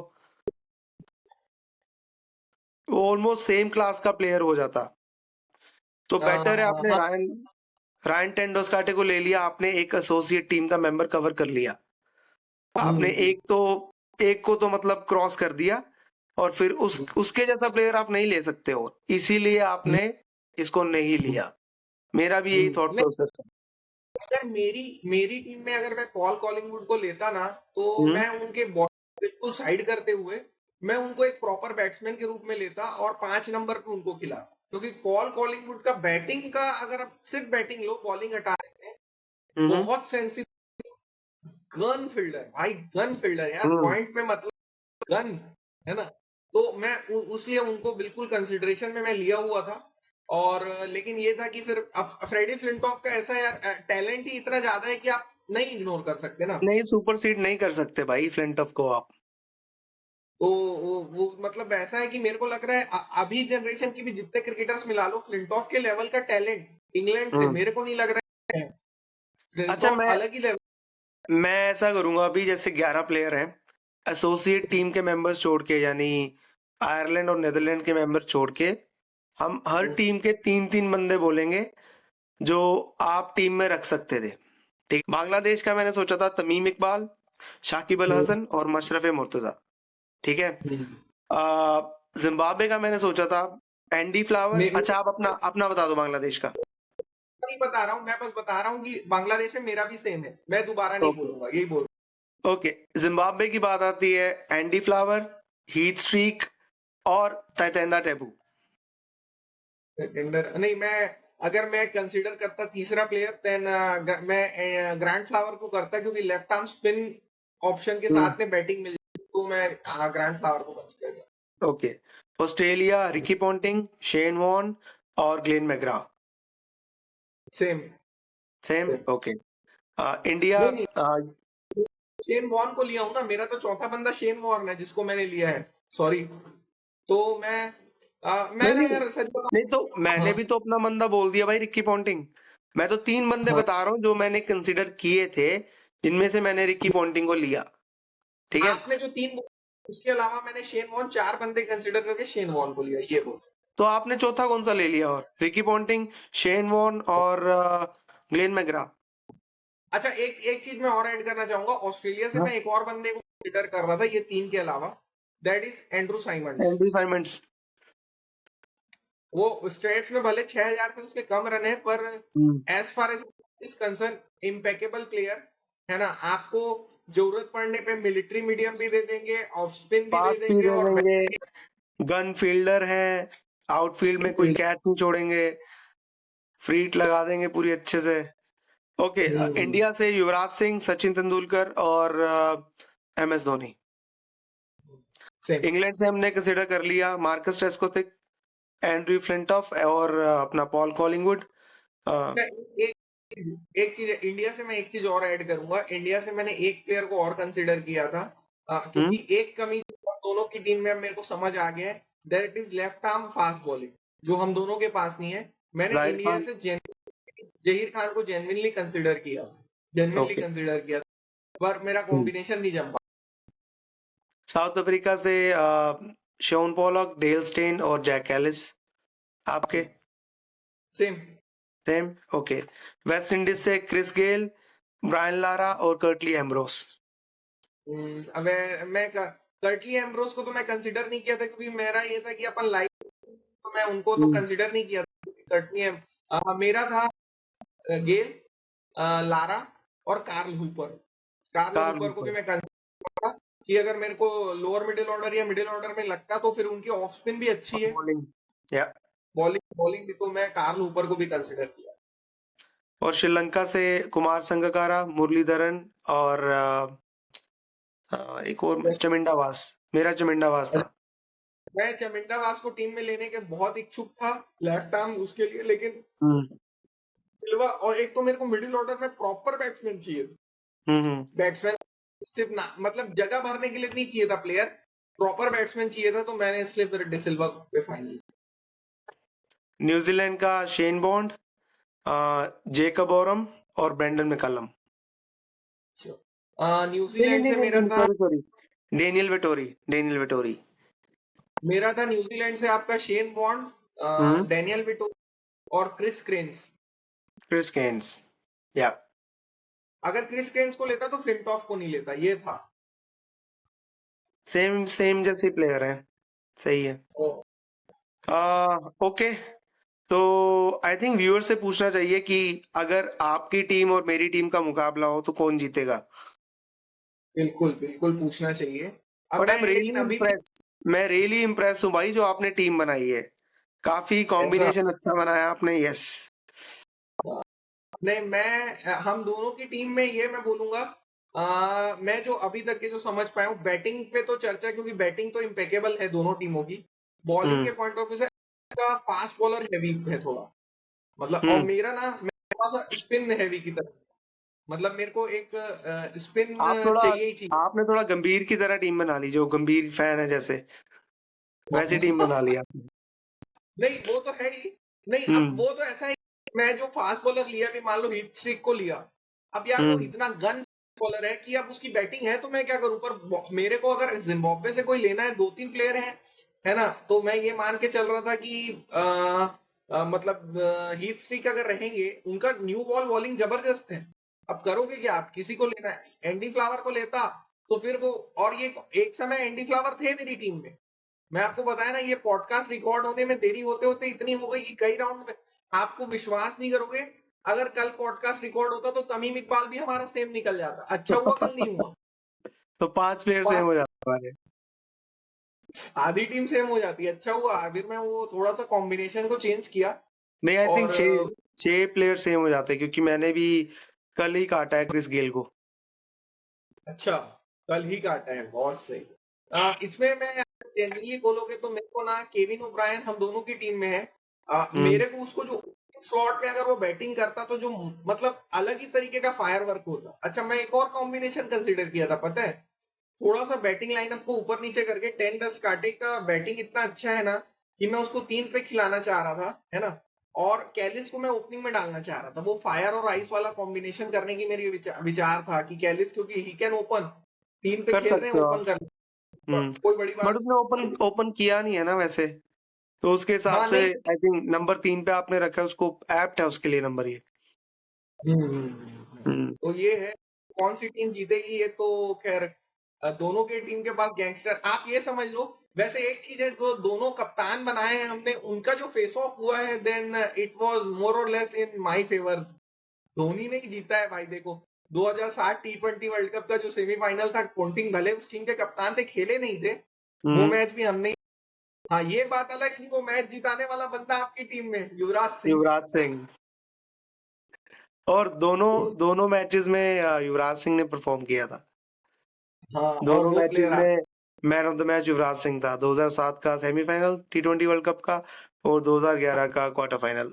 वो ऑलमोस्ट सेम क्लास का प्लेयर हो जाता। तो बेटर है आपने हाँ, रायन रायन टेंडुलकर को ले लिया, आपने एक एसोसिएट टीम का मेंबर कवर कर लिया। आपने हम्म, एक को तो मतलब क्रॉस कर दिया, और फिर उसके जैसा प्लेयर आप नहीं ले सकते हो, इसीलिए हम्म, आपने इसको नहीं लिया। मेरा भी यही थॉट नहीं, प्रोसेस था। अगर मेरी मेरी टीम में अगर मैं पॉल कॉलिंगवुड को लेता ना, तो हम्म मैं उनके बॉलिंग बिल्कुल साइड करते हुए, मैं उनको एक प्रॉपर बैट्समैन के रूप में लेता और 5 नंबर पे उनको खिलाता, क्योंकि पॉल कॉलिंगवुड का बैटिंग का, अगर आप सिर्फ बैटिंग लो, बॉलिंग हटा देते हैं, हम्म बहुत सेंसिटिव गन फील्डर भाई, गन फील्डर यार, हम्म पॉइंट में मतलब गन, है ना। तो मैं उसलिए उनको बिल्कुल कंसिडरेशन में मैं लिया हुआ था। और लेकिन ये था कि फिर फ्रेडी फ्लिंटॉफ का ऐसा यार टैलेंट ही इतना ज्यादा है कि आप नहीं इग्नोर कर सकते ना। नहीं, सुपरसीड नहीं कर सकते भाई फ्लिंटॉफ को आप। तो वो मतलब ऐसा है कि मेरे को लग रहा है अभी जनरेशन की भी जितने क्रिकेटर्स मिला लो, फ्लिंटॉफ के लेवल का टैलेंट इंग्लैंड से हम्म मेरे को नहीं लग रहा है। अच्छा, फ्लिंटॉफ अलग ही लेवल। मैं ऐसा करूंगा, अभी जैसे 11 प्लेयर हैं, एसोसिएट टीम के मेंबर्स छोड़ के, यानी आयरलैंड और नेदरलैंड के मेंबर छोड़ के, हम हर टीम के 3-3 बंदे बोलेंगे जो आप टीम में रख सकते थे। ठीक, बांग्लादेश का मैंने सोचा था तमीम इकबाल, शाकिब अल हसन और मशरफ मुर्तजा। ठीक है। जिम्बाब्वे का मैंने सोचा था एंडी फ्लावर। मेरे अच्छा, आप अपना अपना बता दो बांग्लादेश का। नहीं बता रहा हूँ, मैं बस बता रहा हूँ कि बांग्लादेश में मेरा भी सेम है, मैं दोबारा नहीं ओके बोलूंगा, यही बोल। ओके, जिम्बाब्वे की बात आती है, एंडी फ्लावर, हीथ स्ट्रीक और तैतेंदा टेबू। टेंडर नहीं, मैं अगर मैं कंसीडर करता तीसरा प्लेयर, देन मैं ग्रैंड फ्लावर को करता, क्योंकि लेफ्ट आर्म स्पिन ऑप्शन के हम्म साथ में बैटिंग मिल जाती, तो मैं ग्रैंड फ्लावर को कंसीडर करता। Okay, Australia Ricky Ponting, Shane Warne और Glenn McGrath. Same. Same, okay. India, नहीं नहीं, शेन वॉर्न को लिया हूं ना, मेरा तो चौथा बंदा शेन वॉर्न है जिसको मैंने लिया है, सॉरी। तो मैं नहीं ना नहीं यार सच नहीं, तो बताऊं, मैंने हाँ, भी तो अपना बंदा बोल दिया भाई, रिकी पॉन्टिंग। मैं तो 3 बंदे हाँ, बता रहा हूँ जो मैंने कंसिडर किए थे, जिनमें से मैंने रिकी पॉन्टिंग को लिया। ठीक है। आपने जो तीन बोले, उसके अलावा मैंने शेन वॉर्न 4 बंदे कंसीडर करके शेन वॉर्न को लिया, ये बोल सकते। तो आपने चौथा कौन सा ले लिया? और रिकी पॉन्टिंग, शेन वॉर्न और ग्लेन मैग्रा। अच्छा, एक एक चीज मैं और ऐड करना चाहूंगा, ऑस्ट्रेलिया से हाँ, मैं एक और बंदे को कंसिडर कर रहा था ये तीन के अलावा, that is Andrew Symonds. Andrew Symonds. वो स्टेट्स में भले 6,000 से उसके कम रन है, पर hmm as far as is concerned, impeccable player, है ना। आपको जरूरत पड़ने पे मिलिट्री मीडियम भी दे देंगे, ऑफ स्पिन भी दे पास भी देंगे, दे और देंगे, गन फील्डर है, आउटफील्ड में कोई कैच नहीं छोड़ेंगे, फ्रीट लगा देंगे पूरी अच्छे से। ओके, इंडिया से युवराज सिंह, सचिन तेंदुलकर और M S Dhoni. Same. England से हमने कंसिडर कर लिया मार्कस ट्रेस्कोथिक, एंड्रयू फ्लिंटॉफ और अपना पॉल कॉलिंगवुड। एक एक चीज, इंडिया से मैं एक चीज और ऐड करूंगा, इंडिया से मैंने एक प्लेयर को और कंसिडर किया था, हम्म क्योंकि एक कमी जो दोनों की टीम में मेरे को समझ आ गया है, that is left arm fast bowling, जो हम दोनों के पास नहीं है। मैंने जाहिर इंडिया खान। से जहीर खान को जेन्युइनली कंसिडर किया, जेन्युइनली ओके, कंसिडर किया, पर मेरा कॉम्बिनेशन नहीं जम पाया। साउथ अफ्रीका से शोन पॉलक, डेल स्टेन और जैक एलिस। आपके same. Same, okay. West Indies से क्रिस गेल, ब्रायन लारा और कर्टली एम्ब्रोस। अब मैं कर्टली एम्ब्रोस को तो मैं कंसिडर नहीं किया था, क्योंकि मेरा ये था कि अपन लाइव, तो मैं उनको तो हम्म कंसिडर नहीं किया था कर्टली। मेरा था गेल, लारा और Carl Hooper. Carl Carl Hooper को भी हूपर मैं कंसिडर कि अगर मेरे को लोअर मिडिल ऑर्डर या मिडिल ऑर्डर में लगता तो फिर उनकी ऑफ स्पिन भी अच्छी और है, बॉलिंग, या बॉलिंग बॉलिंग भी, तो मैं कार्ल हूपर को भी कंसिडर किया। और श्रीलंका से कुमार संगकारा, मुरलीधरन और एक और बस चमिंडावास, मेरा चमिंडावास था। मैं चमिंडावास को टीम में लेने के बहुत इच्छुक था, लेफ्ट आर्म उसके लिए, लेकिन हम्म सिल्वा, और एक तो मेरे को मिडिल ऑर्डर में प्रॉपर बैट्समैन चाहिए था। हम्म। बैट्समैन सिर्फ ना मतलब जगह भरने के लिए नहीं चाहिए था प्लेयर, प्रॉपर बैट्समैन चाहिए था, तो मैंने इसलिए फिर डिसिल्वा पे फाइनल। न्यूजीलैंड का शेन बॉन्ड, जेकब ओरम और ब्रेंडन मैकलम। नहीं नहीं न्यूजीलैंड नहीं से नहीं मेरा नहीं, था, sorry sorry, Daniel Vettori, Daniel Vettori. New Zealand से आपका शेन बॉन्ड, हम्म डेनियल विटो और क्रिस क्रेन्स। क्रिस केन्स, या अगर क्रिस क्रेन्स को लेता तो फ्लिंटॉफ को नहीं लेता, ये था। सेम सेम जैसे प्लेयर है, सही है। ओ, ओके, तो आई थिंक व्यूअर से पूछना चाहिए कि अगर आपकी टीम और मेरी टीम का मुकाबला हो तो कौन जीतेगा। बिल्कुल बिल्कुल पूछना चाहिए। अब बट आई मैं एम लेकिन रियली अभी भी इम्प्रेस, मैं रियली इम्प्रेस हूँ भाई जो आपने टीम बनाई है। काफी ऐसा, कॉम्बिनेशन अच्छा बनाया आपने, यस। नहीं मैं हम दोनों की टीम में ये मैं बोलूंगा, मैं जो अभी तक के जो समझ पाया हूँ बैटिंग पे तो चर्चा, क्योंकि बैटिंग तो इम्पेकेबल है दोनों टीमों की। बॉलिंग हम्म के पॉइंट ऑफ व्यू से का फास्ट बॉलर हैवी है थोड़ा, मतलब, और हम्म। मेरा ना मैं थोड़ा सा स्पिन हैवी की तरफ, मतलब मेरे को एक स्पिन आप थोड़ा, चाहिए ही चाहिए। आपने थोड़ा गंभीर की तरह टीम बना ली, जो गंभीर फैन है जैसे, वैसी टीम बना ली आपने। नहीं वो तो है ही। नहीं अब हम्म वो तो ऐसा है, मैं जो फास्ट बॉलर लिया, भी मान लो हीथ स्ट्रिक को लिया, अब यार वो हम्म। इतना गन बॉलर है कि अब उसकी बैटिंग है तो मैं क्या करूं, पर मेरे को अगर जिम्बाब्वे से कोई लेना है, दो तीन प्लेयर है ना, तो मैं ये मान के चल रहा था कि मतलब हीथ स्ट्रिक अगर रहेंगे, उनका न्यू बॉल बॉलिंग जबरदस्त है। अब करोगे क्या, आप किसी को लेना है, एंडी फ्लावर को लेता तो फिर वो, और ये एक समय एंडी फ्लावर थे मेरी टीम में। मैं आपको बताया ना, ये पॉडकास्ट रिकॉर्ड होने में देरी होते होते इतनी हो गई कि कई राउंड में, आपको विश्वास नहीं करोगे, अगर कल पॉडकास्ट रिकॉर्ड होता तो तमीम इकबाल भी हमारा सेम निकल जाता। अच्छा हुआ कल नहीं हुआ। तो 5 प्लेयर सेम पांच, हो जाते हमारे। आधी टीम सेम हो जाती है। अच्छा हुआ फिर मैं वो थोड़ा सा कॉम्बिनेशन को चेंज किया। नहीं, आई थिंक और छह, छह प्लेयर सेम हो जाते हैं, क्योंकि मैंने भी कल ही काटा है क्रिस गेल को। अच्छा, कल ही काटा है, बहुत सही। इसमें मैं जनरली बोलोगे तो मेरे को ना केविन ओब्रायन हम दोनों की टीम में है। हम्म मेरे को उसको जो स्लॉट में अगर वो बैटिंग करता तो जो मतलब अलग ही तरीके का फायर वर्क होता। अच्छा, मैं एक और कॉम्बिनेशन कंसिडर किया था, पता है, थोड़ा सा बैटिंग लाइनअप को ऊपर नीचे करके 10-10 काटे का बैटिंग इतना अच्छा है ना कि मैं उसको 3 पे खिलाना चाह रहा था, है ना, और कैलिस को मैं ओपनिंग में डालना चाह रहा था। वो फायर और आइस वाला कॉम्बिनेशन करने की मेरी विचार था कि कैलिस, क्योंकि ही कैन ओपन, 3 पे कर खेल रहे सकते हैं, हो आप। ओपन कर, कोई बड़ी बट बात उसने ओपन नहीं। ओपन किया नहीं है ना वैसे, तो उसके हिसाब हाँ से नहीं, आई थिंक नंबर 3 पे आपने रखा है उसको, एप्ट है उसके लिए नंबर ये। हम्म। तो ये है, कौन सी टीम जीतेगी ये तो खैर, दोनों के टीम के पास गैंगस्टर, आप ये समझ लो। वैसे एक चीज है, जो दोनों कप्तान बनाए हैं हमने, उनका जो फेस ऑफ हुआ है, देन इट वाज मोर और less in my favour. Dhoni ने ही जीता है भाई, देखो 2007 T20 वर्ल्ड कप का जो सेमीफाइनल था, पोंटिंग भले उस टीम के कप्तान थे, खेले नहीं थे, वो हम्म। मैच भी हमने ही। हाँ ये बात अलग है कि वो मैच जिताने वाला बंदा आपकी टीम में युवराज सिंह। युवराज सिंह, और दोनों दोनों मैचेस में युवराज सिंह ने परफॉर्म किया था। हाँ, और दोनों वो मैचेस प्लेयर में man of the match Yuvraj Singh था, 2007 का सेमीफाइनल T20 वर्ल्ड कप का और 2011 का क्वार्टर फाइनल।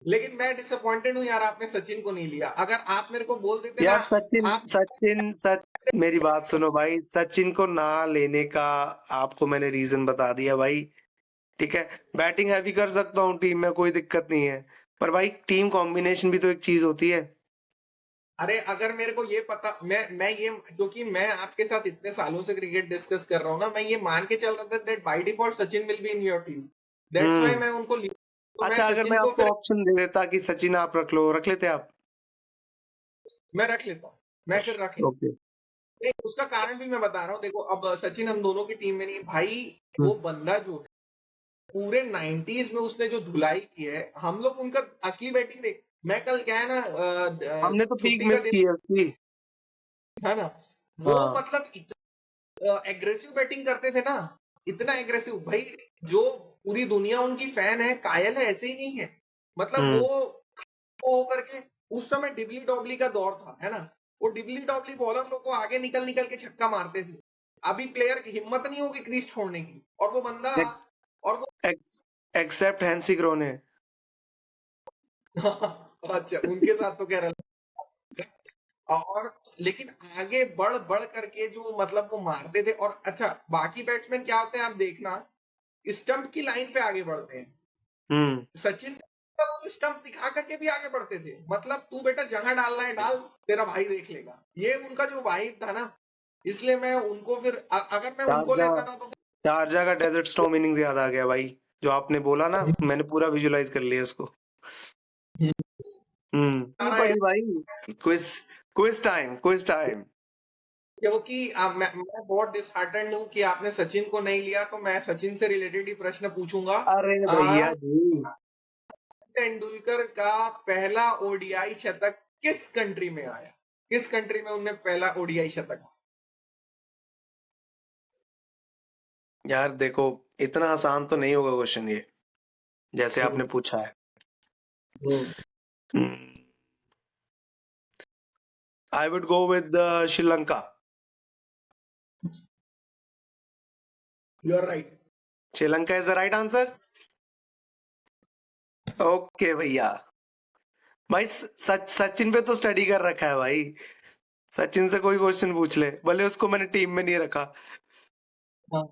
लेकिन मैं डिसअपॉइंटेड हूँ यार, आपने सचिन को नहीं लिया। अगर आप मेरे को बोल देते ना, यार सचिन आप, सचिन सच मेरी बात सुनो भाई, सचिन को ना लेने का आपको मैंने रीजन बता दिया भाई। ठीक है, बैटिंग हैवी कर सकता हूँ टीम में, कोई दिक्कत नहीं है, पर भाई टीम कॉम्बिनेशन भी तो एक चीज होती है। अरे अगर मेरे को ये पता, मैं ये, क्योंकि मैं आपके साथ इतने सालों से क्रिकेट डिस्कस कर रहा हूँ ना, मैं ये मान के चल रहा था that by default Sachin will be in your team, that's why hmm. मैं उनको लिया। तो मैं अच्छा, अगर मैं सचिन को आपको फिर, ऑप्शन दे देता कि सचिन आप रख लो, रख लेते आप? मैं रख लेता हूँ, मैं फिर रख लेता। ओके। नहीं, उसका कारण भी मैं बता रहा हूँ, देखो अब सचिन हम दोनों की टीम में नहीं भाई। हम्म वो बंदा जो है, पूरे 90s में उसने जो धुलाई की है, हम लोग उनका असली बैटिंग देख, मैं कल क्या है ना हमने तो पीक छुट्टी का मिस दिन की है उसकी। था ना, वो हाँ। मतलब एग्रेसिव बैटिंग करते थे ना, इतना एग्रेसिव भाई, जो पूरी दुनिया उनकी फैन है, कायल है, ऐसे ही नहीं है। मतलब हम्म। वो होकर के उस समय डिबली डॉबली का दौर था, है ना? वो डिबली डॉबली बॉलर लोग को आगे निकल निकल के छक्का मारते थे। अभी प्लेयर की हिम्मत नहीं होगी क्रीज छोड़ने की, और वो बंदा, एक्स, और वो एक्स, एक्सेप्ट हैंसी क्रोने। अच्छा, उनके साथ तो कह रहा, और लेकिन आगे बढ़ बढ़ करके जो मतलब वो मारते थे। और अच्छा, बाकी बैट्समैन क्या होते हैं आप देखना, स्टंप की लाइन पे आगे बढ़ते हैं। हम्म। सचिन का वो स्टंप दिखा करके भी आगे बढ़ते थे, मतलब तू बेटा जहां डालना है डाल, तेरा भाई देख लेगा। ये उनका जो वाइब था ना, इसलिए मैं उनको फिर अगर मैं उनको शारजा, लेता ना तो शारजा का डेजर्ट स्टॉर्म इनिंग्स याद आ गया भाई। जो आपने बोला ना, मैंने पूरा विजुलाइज कर लिया उसको। फिर नहीं सारा पड़ी भाई। Quiz, quiz time, quiz time. क्योंकि मैं बहुत डिसहार्टेंड हूँ कि आपने सचिन को नहीं लिया, तो मैं सचिन से रिलेटेड ही प्रश्न पूछूंगा। अरे भैया जी। तेंदुलकर का पहला ओडीआई शतक किस कंट्री में आया? किस कंट्री में उन्हें पहला ओडीआई शतक? यार देखो, इतना आसान तो नहीं होगा क्वेश्चन ये, जैसे आपने हम्म, पूछा है। Hmm, I would go with Sri Lanka. You are right. Sri Lanka is the right answer. Okay भैया। भाई सचिन पे तो स्टडी कर रखा है भाई। सचिन से कोई क्वेश्चन पूछ ले, भले उसको मैंने टीम में नहीं रखा। हाँ,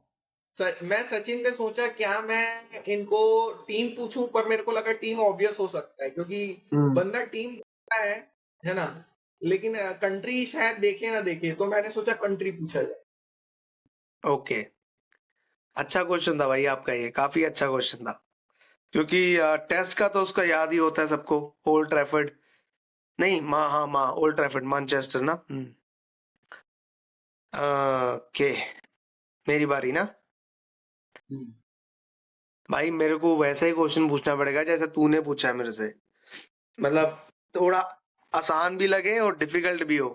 मैं सचिन पे सोचा क्या मैं इनको टीम पूछूं, पर मेरे को लगा टीम ऑब्वियस हो सकता है, क्योंकि हम्म। बंदा टीम है ना? लेकिन कंट्री शायद देखे ना देखे, तो मैंने सोचा कंट्री पूछा जाए। ओके, अच्छा क्वेश्चन था भाई आपका, ये काफी अच्छा क्वेश्चन था। क्योंकि टेस्ट का तो उसका याद ही होता है सबको, ओल्ड ट्रैफर्ड। नहीं, माँ, हाँ माँ, ओल्ड ट्रैफर्ड, मैनचेस्टर ना। ओके, मेरी बारी ना। हम्म, भाई मेरे को वैसा ही क्वेश्चन पूछना पड़ेगा जैसे तूने पूछा है मेरे से। मतलब थोड़ा आसान भी लगे और डिफिकल्ट भी हो।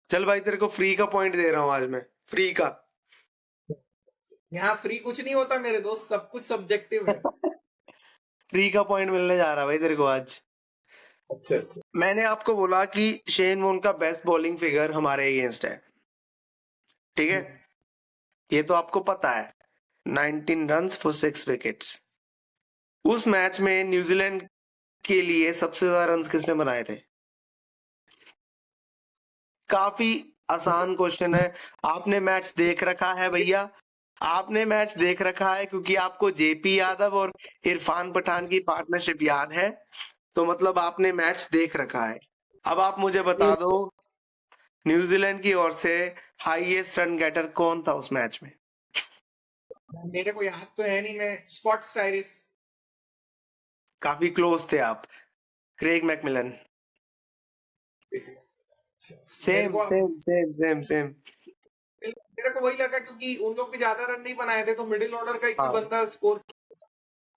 चल भाई, तेरे को फ्री का पॉइंट दे रहा हूँ आज मैं, फ्री का। यहाँ फ्री कुछ नहीं होता मेरे दोस्त, सब कुछ सब्जेक्टिव है। फ्री का पॉइंट मिलने जा रहा है भाई तेरे को आज। अच्छा अच्छा। मैंने आपको बोला कि शेन वॉर्न का बेस्ट बॉलिंग फिगर हमारे अगेंस्ट है, ठीक है? हम्म, ये तो आपको पता है, 19 रन्स फॉर 6 विकेट्स। उस मैच में न्यूजीलैंड के लिए सबसे ज्यादा रन्स किसने बनाए थे? काफी आसान क्वेश्चन है। आपने मैच देख रखा है भैया, आपने मैच देख रखा है, क्योंकि आपको जेपी यादव और इरफान पठान की पार्टनरशिप याद है, तो मतलब आपने मैच देख रखा है। अब आप मुझे बता दो, न्यूजीलैंड की ओर से हाईएस्ट रन गेटर कौन था उस मैच में? मेरे को याद तो है नहीं, मैं स्कॉट स्टाइरिस। काफी क्लोज थे आप, क्रेग मैकमिलन। मेरे सेम को सेम सेम सेम सेम। मेरे को वही लगा, क्योंकि उन लोग भी ज्यादा रन नहीं बनाए थे, तो मिडिल ऑर्डर का ही कोई हाँ। बंदा स्कोर।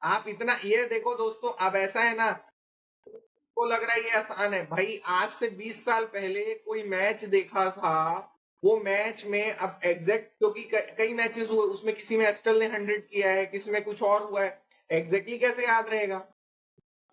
आप इतना ये देखो दोस्तों, अब ऐसा है ना, को लग रहा है ये आसान है भाई। आज से 20 साल पहले कोई मैच देखा था, वो मैच में अब एग्जैक्ट, क्योंकि कई मैचेस हुए उसमें, किसी में एस्टल ने 100 किया है, किसी में कुछ और हुआ है, एग्जैक्टली कैसे याद रहेगा?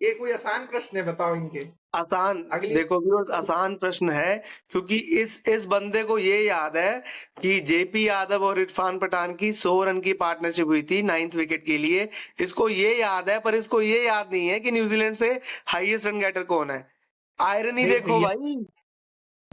ये कोई आसान प्रश्न है, बताओ इनके। आसान, अगली देखो व्यूअर्स, आसान प्रश्न है, क्योंकि इस बंदे को ये याद है कि जेपी यादव और इरफान पठान की 100 रन की पार्टनरशिप हुई थी 9th विकेट के लिए। इसको ये याद है, पर इसको ये याद नहीं है कि न्यूजीलैंड से हाईएस्ट रन गेटर कौन है। आयरनी अरे देखो भैया, भाई।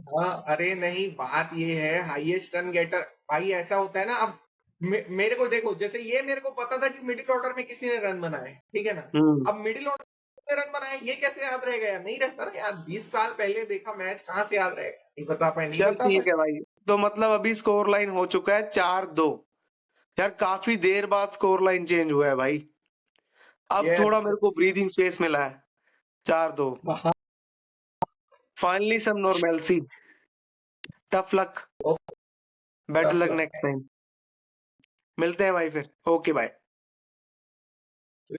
हाँ, अरे नहीं, बात ये है हाईएस्ट रन गेटर। भाई ऐसा होता है ना, अब मेरे को देखो, जैसे ये मेरे को पता था कि मिडिल ऑर्डर में किसी ने रन बनाए, ठीक है ना? हम्म। अब मिडिल ऑर्डर में रन बनाए, ये कैसे याद रहेगा यार? नहीं रहता ना यार, 20 साल पहले देखा मैच, कहाँ से याद रहेगा? नहीं बता पाए, नहीं चल बता ठीक पाए। है भाई, तो मतलब अभी स्कोर लाइन हो चुका है 4-2। यार काफी देर बाद स्कोर लाइन चेंज हुआ है भाई। अब थोड़ा यस। मेरे को ब्रीदिंग स्पेस मिला है। 4-2। हाँ, finally some normalcy. Tough luck. Better tough luck लग। Next time. मिलते हैं भाई फिर। Okay bye.